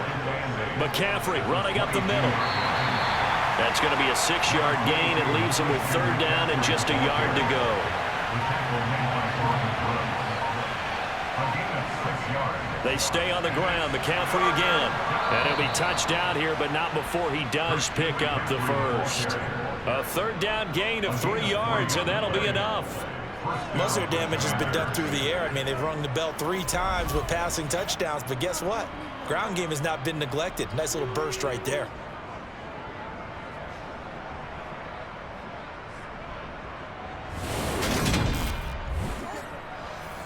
McCaffrey running up the middle. That's going to be a 6-yard gain. It leaves him with 3rd down and just a yard to go. They stay on the ground. McCaffrey again. And he'll be touchdown here, but not before he does pick up the 1st. A 3rd down gain of 3 yards, and that'll be enough. Most of their damage has been done through the air. I mean, they've rung the bell 3 times with passing touchdowns, but guess what? Ground game has not been neglected. Nice little burst right there.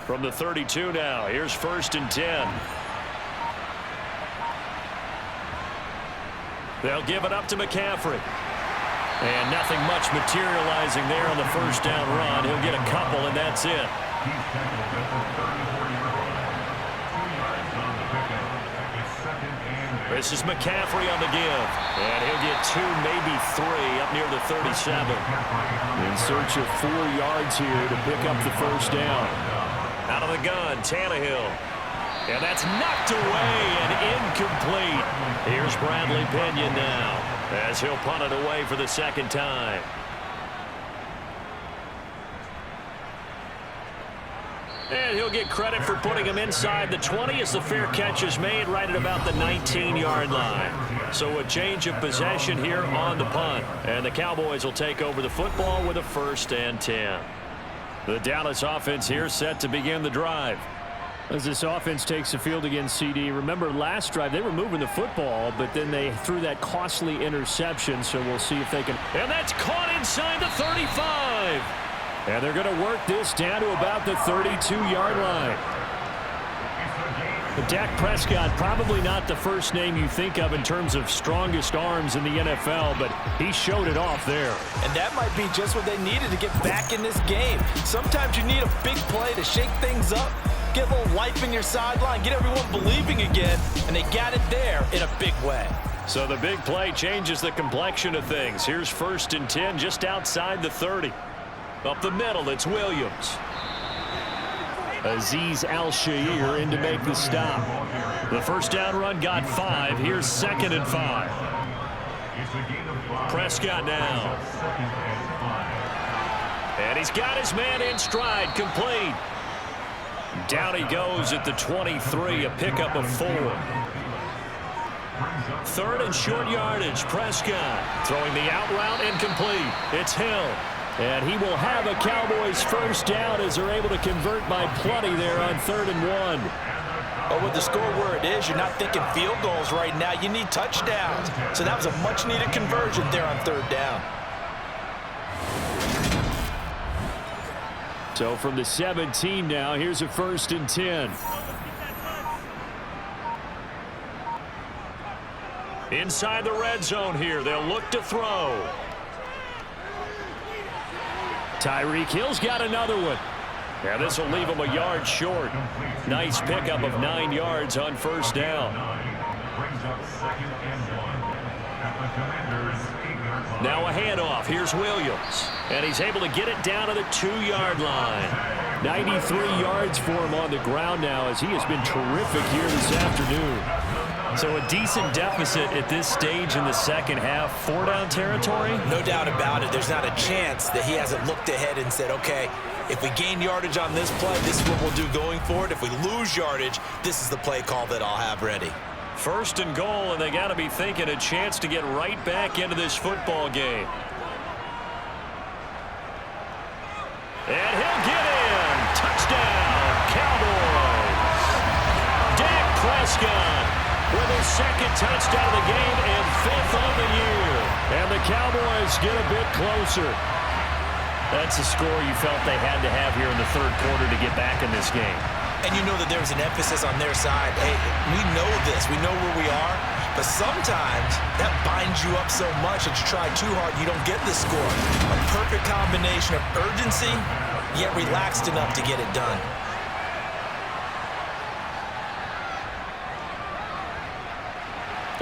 From the 32 now, here's 1st and 10. They'll give it up to McCaffrey. And nothing much materializing there on the 1st down run. He'll get a couple, and that's it. This is McCaffrey on the give. And he'll get 2, maybe 3 up near the 37. In search of 4 yards here to pick up the 1st down. Out of the gun, Tannehill. And that's knocked away and incomplete. Here's Bradley Pinion now as he'll punt it away for the 2nd time. And he'll get credit for putting him inside the 20 as the fair catch is made right at about the 19-yard line. So a change of possession here on the punt. And the Cowboys will take over the football with a 1st and 10. The Dallas offense here set to begin the drive. As this offense takes the field against CD, remember last drive they were moving the football, but then they threw that costly interception, so we'll see if they can. And that's caught inside the 35. And they're going to work this down to about the 32-yard line. But Dak Prescott, probably not the first name you think of in terms of strongest arms in the NFL, but he showed it off there. And that might be just what they needed to get back in this game. Sometimes you need a big play to shake things up, get a little life in your sideline, get everyone believing again, and they got it there in a big way. So the big play changes the complexion of things. Here's 1st and 10 just outside the 30. Up the middle, it's Williams. Azeez Al-Shaair in to make the stop. The 1st down run got 5. Here's 2nd and 5. Prescott now. And he's got his man in stride, complete. Down he goes at the 23, a pickup of 4. 3rd and short yardage, Prescott. Throwing the out route incomplete. It's Hill. And he will have a Cowboys 1st down as they're able to convert by plenty there on 3rd and 1. But with the score where it is, you're not thinking field goals right now. You need touchdowns. So that was a much-needed conversion there on 3rd down. So from the 17 now, here's a 1st and 10. Inside the red zone here, they'll look to throw. Tyreek Hill's got another one. Yeah, this will leave him a yard short. Nice pickup of 9 yards on first down. Brings up 2nd and 1 at the Commanders' 8-yard line. Now a handoff. Here's Williams. And he's able to get it down to the 2-yard line. 93 yards for him on the ground now as he has been terrific here this afternoon. So a decent deficit at this stage in the second half. 4-down territory? No doubt about it. There's not a chance that he hasn't looked ahead and said, okay, if we gain yardage on this play, this is what we'll do going forward. If we lose yardage, this is the play call that I'll have ready. 1st and goal, and they got to be thinking a chance to get right back into this football game. And he'll get in. Touchdown, Cowboys. Dak Prescott with his 2nd touchdown of the game and 5th of the year. And the Cowboys get a bit closer. That's a score you felt they had to have here in the 3rd quarter to get back in this game. And you know that there's an emphasis on their side. Hey, we know this. We know where we are. But sometimes that binds you up so much that you try too hard, you don't get the score. A perfect combination of urgency, yet relaxed enough to get it done.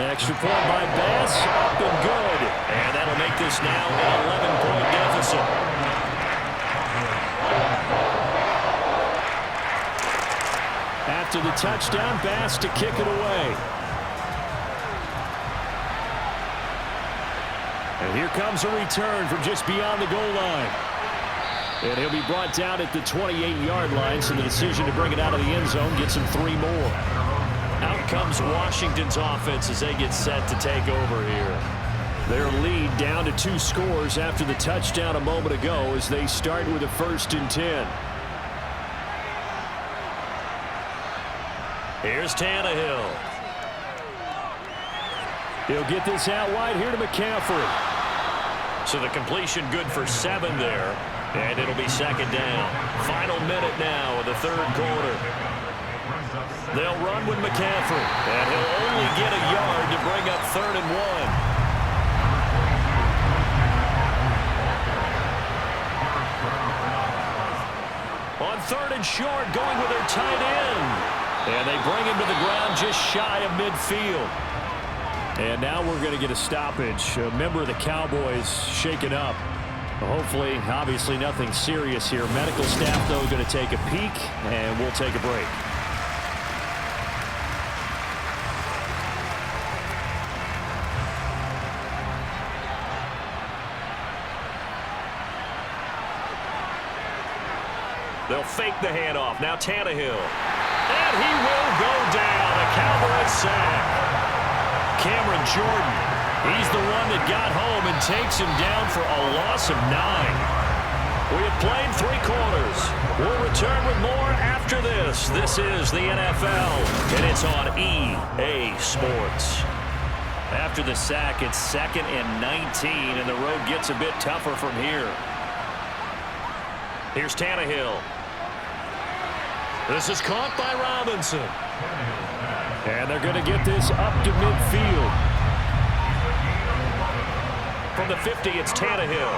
Extra point by Bass, up and good. And that'll make this now an 11-point deficit. After the touchdown, Bass to kick it away. And here comes a return from just beyond the goal line. And he'll be brought down at the 28-yard line, so the decision to bring it out of the end zone gets him 3 more. Out comes Washington's offense as they get set to take over here. Their lead down to 2 scores after the touchdown a moment ago as they start with a 1st and 10. Here's Tannehill. He'll get this out wide here to McCaffrey. So the completion good for 7 there. And it'll be 2nd down. Final minute now of the 3rd quarter. They'll run with McCaffrey. And he'll only get a yard to bring up 3rd and 1. On 3rd and short, going with their tight end. And they bring him to the ground just shy of midfield. And now we're going to get a stoppage. A member of the Cowboys shaken up. Hopefully, obviously nothing serious here. Medical staff, though, going to take a peek, and we'll take a break. They'll fake the handoff. Now Tannehill. And he will go down. A Cowboys sack. Cameron Jordan. He's the one that got home and takes him down for a loss of 9. We have played 3 quarters. We'll return with more after this. This is the NFL, and it's on EA Sports. After the sack, it's 2nd and 19, and the road gets a bit tougher from here. Here's Tannehill. This is caught by Robinson. And they're going to get this up to midfield. From the 50, it's Tannehill.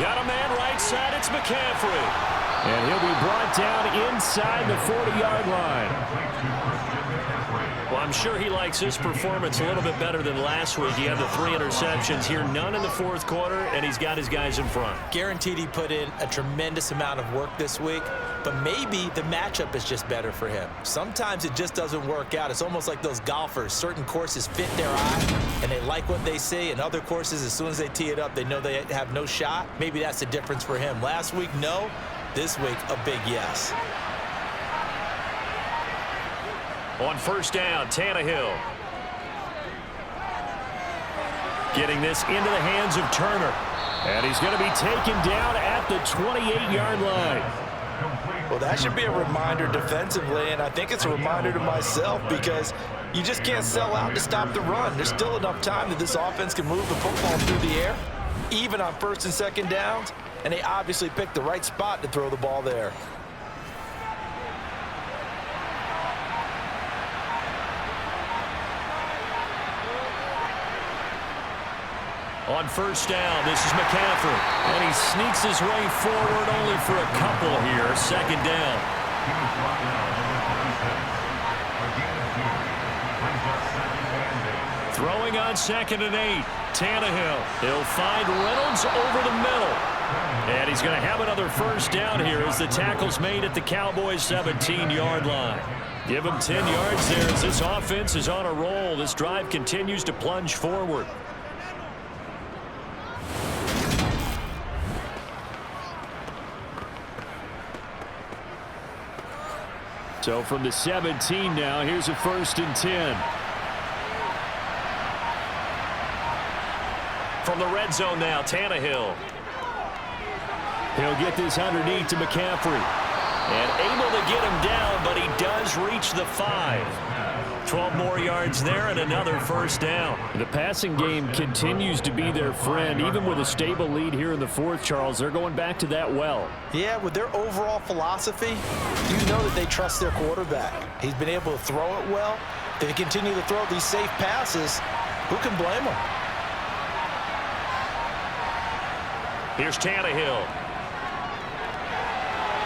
Got a man right side, it's McCaffrey. And he'll be brought down inside the 40-yard line. Well, I'm sure he likes his performance a little bit better than last week. He had the 3 interceptions here, none in the 4th quarter, and he's got his guys in front. Guaranteed he put in a tremendous amount of work this week, but maybe the matchup is just better for him. Sometimes it just doesn't work out. It's almost like those golfers. Certain courses fit their eye, and they like what they see, and other courses, as soon as they tee it up, they know they have no shot. Maybe that's the difference for him. Last week, no. This week, a big yes. On 1st down, Tannehill. Getting this into the hands of Turner. And he's going to be taken down at the 28-yard line. Well, that should be a reminder defensively, and I think it's a reminder to myself because you just can't sell out to stop the run. There's still enough time that this offense can move the football through the air, even on 1st and 2nd downs, and they obviously picked the right spot to throw the ball there. On first down, this is McCaffrey. And he sneaks his way forward only for a couple here. Second down. Throwing on 2nd and 8. Tannehill. He'll find Reynolds over the middle. And he's going to have another first down here as the tackle's made at the Cowboys' 17-yard line. Give him 10 yards there as this offense is on a roll. This drive continues to plunge forward. So from the 17 now, here's a 1st and 10. From the red zone now, Tannehill. He'll get this underneath to McCaffrey. And able to get him down, but he does reach the 5. 12 more yards there and another first down. The passing game continues to be their friend. Even with a stable lead here in the 4th, Charles, they're going back to that well. Yeah, with their overall philosophy, you know that they trust their quarterback. He's been able to throw it well. If they continue to throw these safe passes, who can blame them? Here's Tannehill.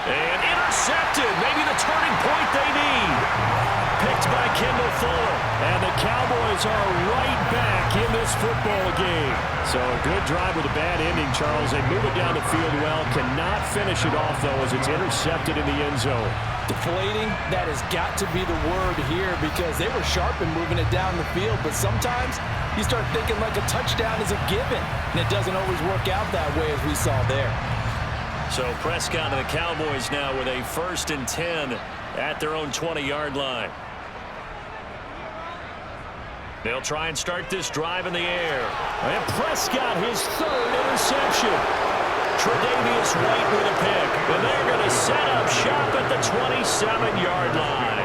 And intercepted. Maybe the turning point they need. Picked by Kendall Fuller. And the Cowboys are right back in this football game. So a good drive with a bad ending, Charles. They move it down the field well. Cannot finish it off, though, as it's intercepted in the end zone. Deflating, that has got to be the word here because they were sharp in moving it down the field. But sometimes you start thinking like a touchdown is a given. And it doesn't always work out that way as we saw there. So Prescott and the Cowboys now with a 1st and 10 at their own 20-yard line. They'll try and start this drive in the air. And Prescott, his 3rd interception. Tre'Davious White with a pick. And they're going to set up shop at the 27-yard line.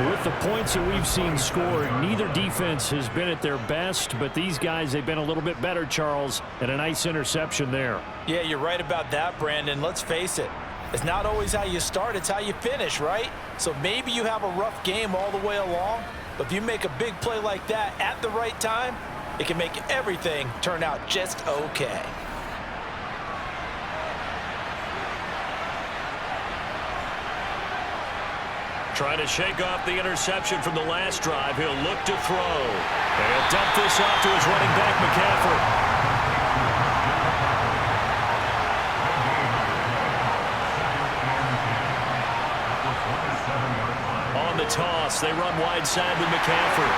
With the points that we've seen scored, neither defense has been at their best, but these guys, they've been a little bit better, Charles, and a nice interception there. Yeah, you're right about that, Brandon. Let's face it. It's not always how you start, it's how you finish, right? So maybe you have a rough game all the way along, but if you make a big play like that at the right time, it can make everything turn out just okay. Trying to shake off the interception from the last drive. He'll look to throw. And he'll dump this off to his running back, McCaffrey. On the toss, they run wide side with McCaffrey.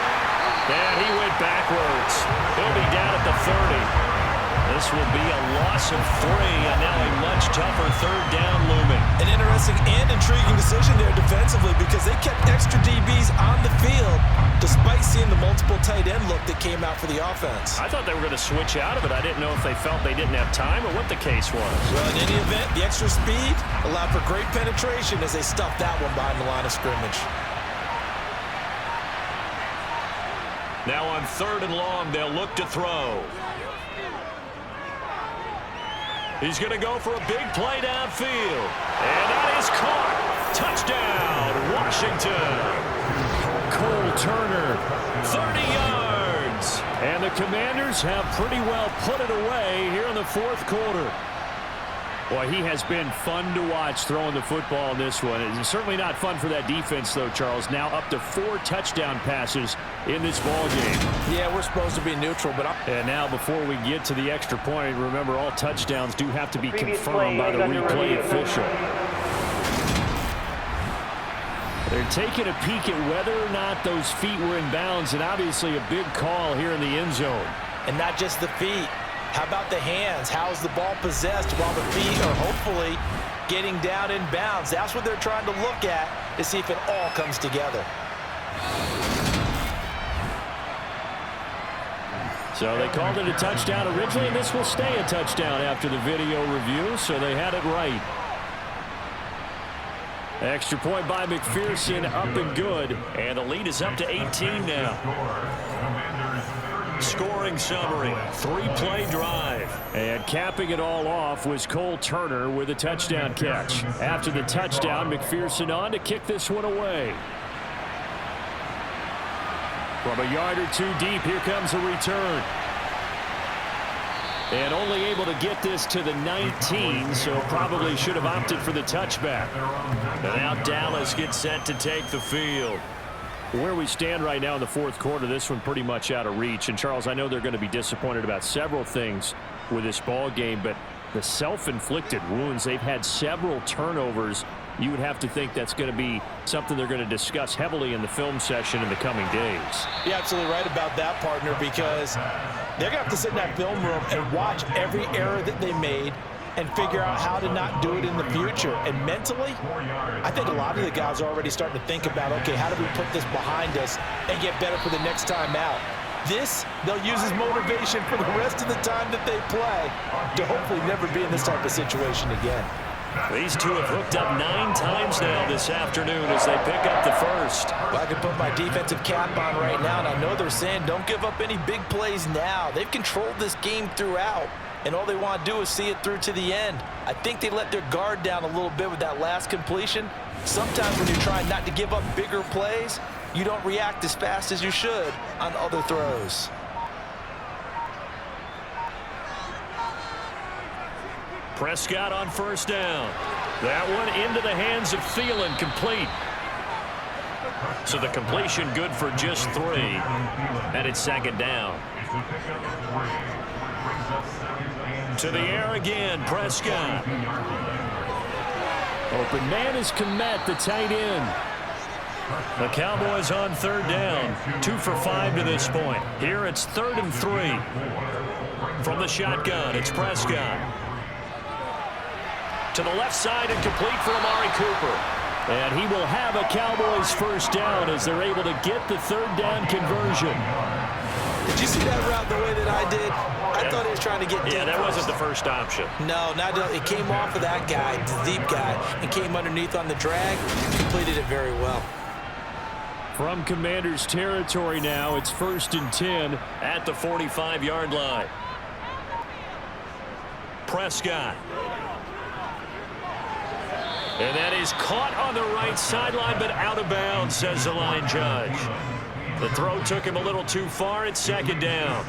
And he went backwards. He'll be down at the 30. This will be a loss of 3, and now a much tougher 3rd down looming. An interesting and intriguing decision there defensively because they kept extra DBs on the field despite seeing the multiple tight end look that came out for the offense. I thought they were going to switch out of it. I didn't know if they felt they didn't have time or what the case was. Well, in any event, the extra speed allowed for great penetration as they stuffed that one behind the line of scrimmage. Now on 3rd and long, they'll look to throw. He's going to go for a big play downfield. And that is caught. Touchdown, Washington. Cole Turner, 30 yards. And the Commanders have pretty well put it away here in the 4th quarter. Boy, he has been fun to watch throwing the football in this one. It's certainly not fun for that defense, though, Charles. Now up to 4 touchdown passes in this ball game. Yeah, we're supposed to be neutral, but and now before we get to the extra point, remember all touchdowns do have to be confirmed by the replay official. They're taking a peek at whether or not those feet were in bounds, and obviously a big call here in the end zone. And not just the feet. How about the hands? How's the ball possessed while the feet are hopefully getting down in bounds? That's what they're trying to look at to see if it all comes together. So they called it a touchdown originally, and this will stay a touchdown after the video review, so they had it right. Extra point by McPherson, up and good, and the lead is up to 18 now. Scoring summary, 3-play drive. And capping it all off was Cole Turner with a touchdown catch. After the touchdown, McPherson on to kick this one away. From a yard or two deep, here comes a return. And only able to get this to the 19, so probably should have opted for the touchback. And now Dallas gets set to take the field. Where we stand right now in the fourth quarter, this one pretty much out of reach. And, Charles, I know they're going to be disappointed about several things with this ball game, but the self-inflicted wounds, they've had several turnovers. You would have to think that's going to be something they're going to discuss heavily in the film session in the coming days. You're absolutely right about that, partner, because they're going to have to sit in that film room and watch every error that they made and figure out how to not do it in the future. And mentally, I think a lot of the guys are already starting to think about, okay, how do we put this behind us and get better for the next time out? This, they'll use as motivation for the rest of the time that they play to hopefully never be in this type of situation again. These two have hooked up 9 times now this afternoon as they pick up the first. Well, I can put my defensive cap on right now, and I know they're saying don't give up any big plays now. They've controlled this game throughout, and all they want to do is see it through to the end. I think they let their guard down a little bit with that last completion. Sometimes when you're trying not to give up bigger plays, you don't react as fast as you should on other throws. Prescott on first down. That one into the hands of Thielen, complete. So the completion good for just 3. And it's second down. To the air again, Prescott. Open man is Kmet, the tight end. The Cowboys on third down. 2 for 5 to this point. Here it's 3rd and 3. From the shotgun, it's Prescott. To the left side and complete for Amari Cooper. And he will have a Cowboys first down as they're able to get the 3rd down conversion. Did you see that route the way that I did? I thought he was trying to get deep. Yeah, that wasn't the first option. No, not it came off of that guy, the deep guy, and came underneath on the drag. Completed it very well. From Commanders territory now, it's 1st and 10 at the 45-yard line. Prescott. And that is caught on the right sideline, but out of bounds, says the line judge. The throw took him a little too far. It's second down.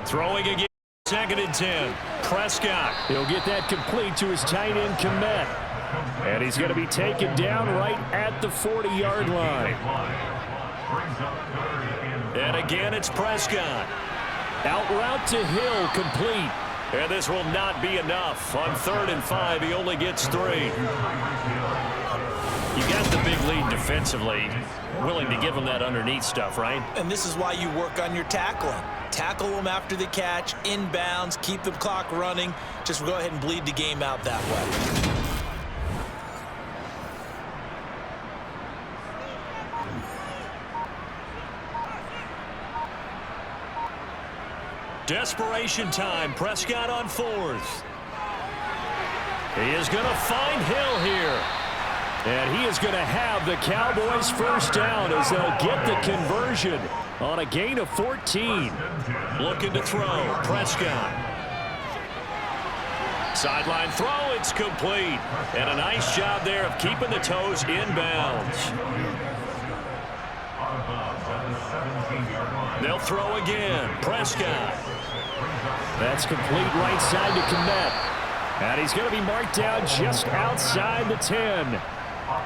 Throwing again, 2nd and 10. Prescott. He'll get that complete to his tight end, Kmet. And he's going to be taken down right at the 40-yard line. And again, it's Prescott. Out route to Hill, complete. And this will not be enough. On 3rd and 5, he only gets 3. You got the big lead defensively. Willing to give him that underneath stuff, right? And this is why you work on your tackling. Tackle them after the catch, inbounds, keep the clock running. Just go ahead and bleed the game out that way. Desperation time. Prescott on 4th. He is going to find Hill here. And he is going to have the Cowboys first down as they'll get the conversion on a gain of 14. Looking to throw. Prescott. Sideline throw. It's complete. And a nice job there of keeping the toes inbounds. They'll throw again. Prescott. That's complete right side to Kmet. And he's going to be marked down just outside the 10.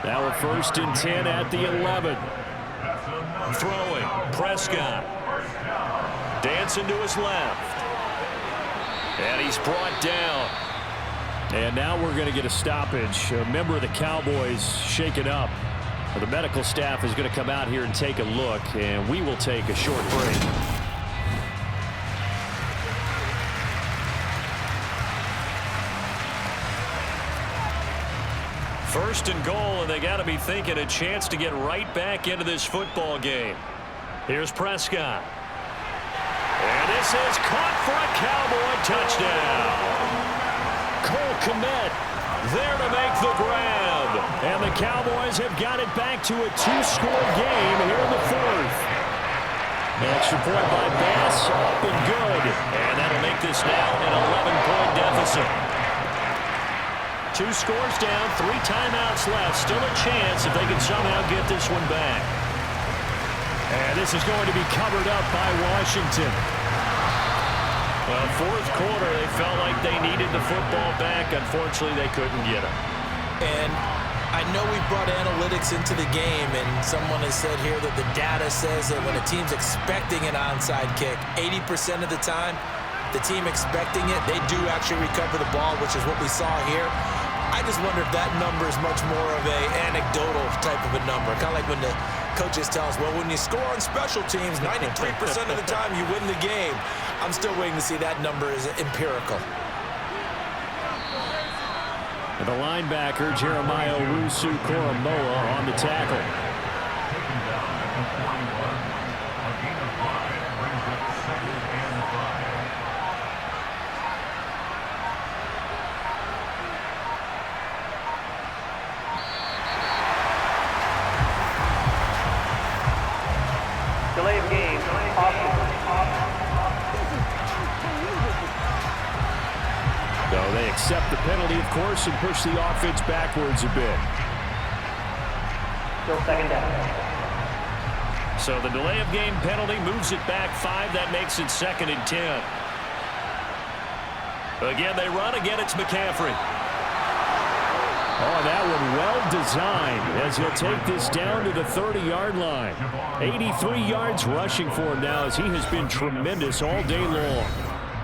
Now a 1st and 10 at the 11. Throwing. Prescott. Dancing to his left. And he's brought down. And now we're going to get a stoppage. A member of the Cowboys shaken up. The medical staff is going to come out here and take a look, and we will take a short break. First and goal, and they got to be thinking a chance to get right back into this football game. Here's Prescott. And this is caught for a Cowboy touchdown. Cole Kmet there to make the grab. And the Cowboys have got it back to a 2-score game here in the 4th. Extra point by Bass, up and good. And that'll make this now an 11-point deficit. 2 scores down, 3 timeouts left. Still a chance if they can somehow get this one back. And this is going to be covered up by Washington. Well, fourth quarter, they felt like they needed the football back. Unfortunately, they couldn't get it. And I know we brought analytics into the game, and someone has said here that the data says that when a team's expecting an onside kick, 80% of the time, the team expecting it, they do actually recover the ball, which is what we saw here. I just wonder if that number is much more of a anecdotal type of a number. Kind of like when the coaches tell us, well, when you score on special teams, 93% of the time you win the game. I'm still waiting to see that number is empirical. And the linebacker, Jeremiah Owusu-Koramoah, on the tackle. Taken down at the 41. A gain of 5 brings up 2nd and 5. Delay of game. So they accept the penalty, of course, and push the offense backwards a bit. Still 2nd down. So the delay of game penalty moves it back 5. That makes it 2nd and 10. Again, they run. Again, it's McCaffrey. Oh, that one well designed as he'll take this down to the 30-yard line. 83 yards rushing for him now as he has been tremendous all day long.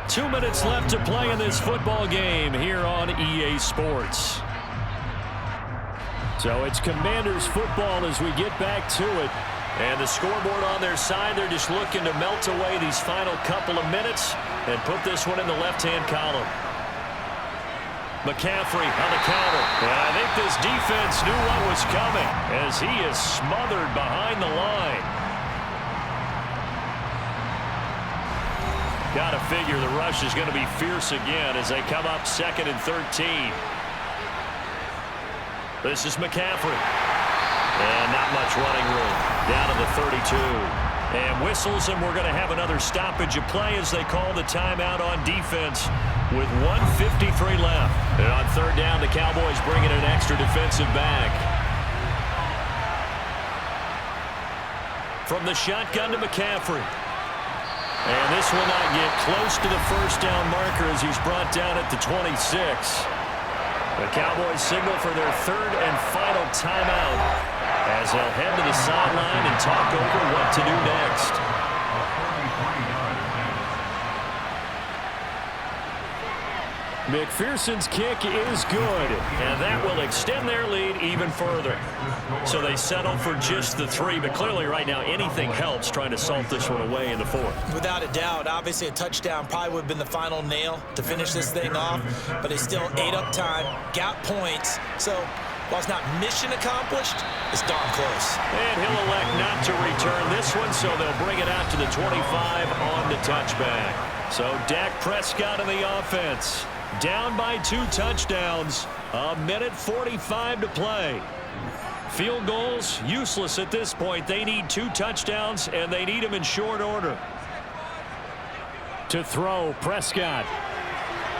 2 minutes left to play in this football game here on EA Sports. So it's Commanders football as we get back to it. And the scoreboard on their side, they're just looking to melt away these final couple of minutes and put this one in the left-hand column. McCaffrey on the counter. And I think this defense knew what was coming as he is smothered behind the line. Got to figure the rush is going to be fierce again as they come up 2nd and 13. This is McCaffrey. And not much running room. Down to the 32. And whistles, and we're going to have another stoppage of play as they call the timeout on defense with 1:53 left. And on 3rd down, the Cowboys bring in an extra defensive back. From the shotgun to McCaffrey. And this will not get close to the 1st down marker as he's brought down at the 26. The Cowboys signal for their 3rd and final timeout as they'll head to the sideline and talk over what to do next. McPherson's kick is good, and that will extend their lead even further. So they settle for just the 3, but clearly right now anything helps trying to salt this one away in the 4th. Without a doubt, obviously a touchdown probably would have been the final nail to finish this thing off, but they still ate up time, got points. So while it's not mission accomplished, it's darn close. And he'll elect not to return this one, so they'll bring it out to the 25 on the touchback. So Dak Prescott in the offense. Down by 2 touchdowns. 1:45 to play. Field goals, useless at this point. They need 2 touchdowns, and they need them in short order. To throw, Prescott.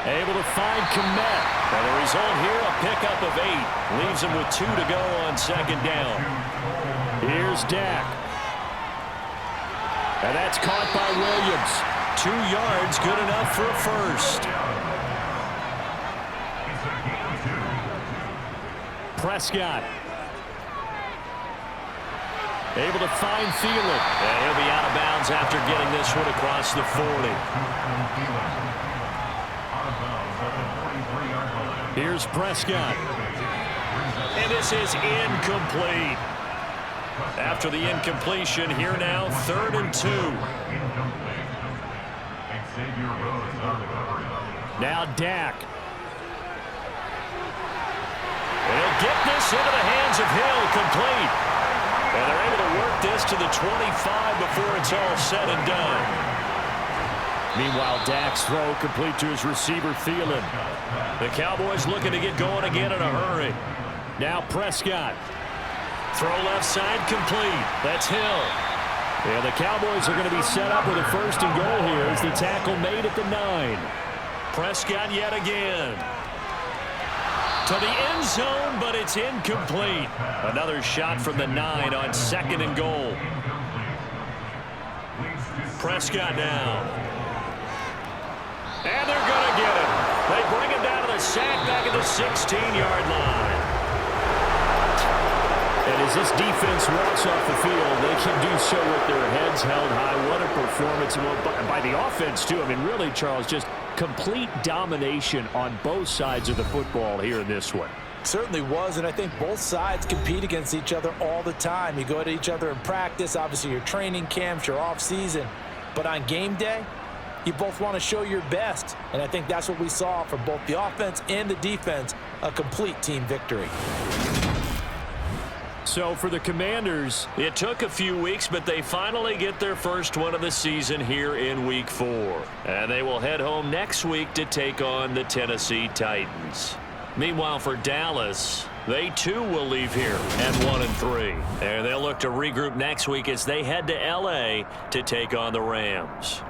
Able to find Kmet. And the result here, a pickup of 8. Leaves him with 2 to go on 2nd down. Here's Dak. And that's caught by Williams. 2 yards, good enough for a first. Prescott. Able to find Thielen. And he'll be out of bounds after getting this one across the 40. Here's Prescott. And this is incomplete. After the incompletion, here now, 3rd and 2. Now Dak. They'll get this into the hands of Hill, complete. And they're able to work this to the 25 before it's all said and done. Meanwhile, Dak's throw complete to his receiver, Thielen. The Cowboys looking to get going again in a hurry. Now Prescott. Throw left side, complete. That's Hill. And the Cowboys are going to be set up with a 1st and goal here as the tackle made at the 9. Prescott yet again. To the end zone, but it's incomplete. Another shot from the 9 on 2nd and goal. Prescott down. And they're going to get him. They bring him down to the sack back at the 16-yard line. And as this defense walks off the field, they can do so with their heads held high. What a performance by the offense, too. I mean, really, Charles, just complete domination on both sides of the football here in this one. Certainly was, and I think both sides compete against each other all the time. You go at each other in practice, obviously your training camps, your off-season. But on game day, you both want to show your best. And I think that's what we saw from both the offense and the defense, a complete team victory. So for the Commanders, it took a few weeks, but they finally get their first one of the season here in Week 4. And they will head home next week to take on the Tennessee Titans. Meanwhile, for Dallas, they too will leave here at 1-3. And they'll look to regroup next week as they head to L.A. to take on the Rams.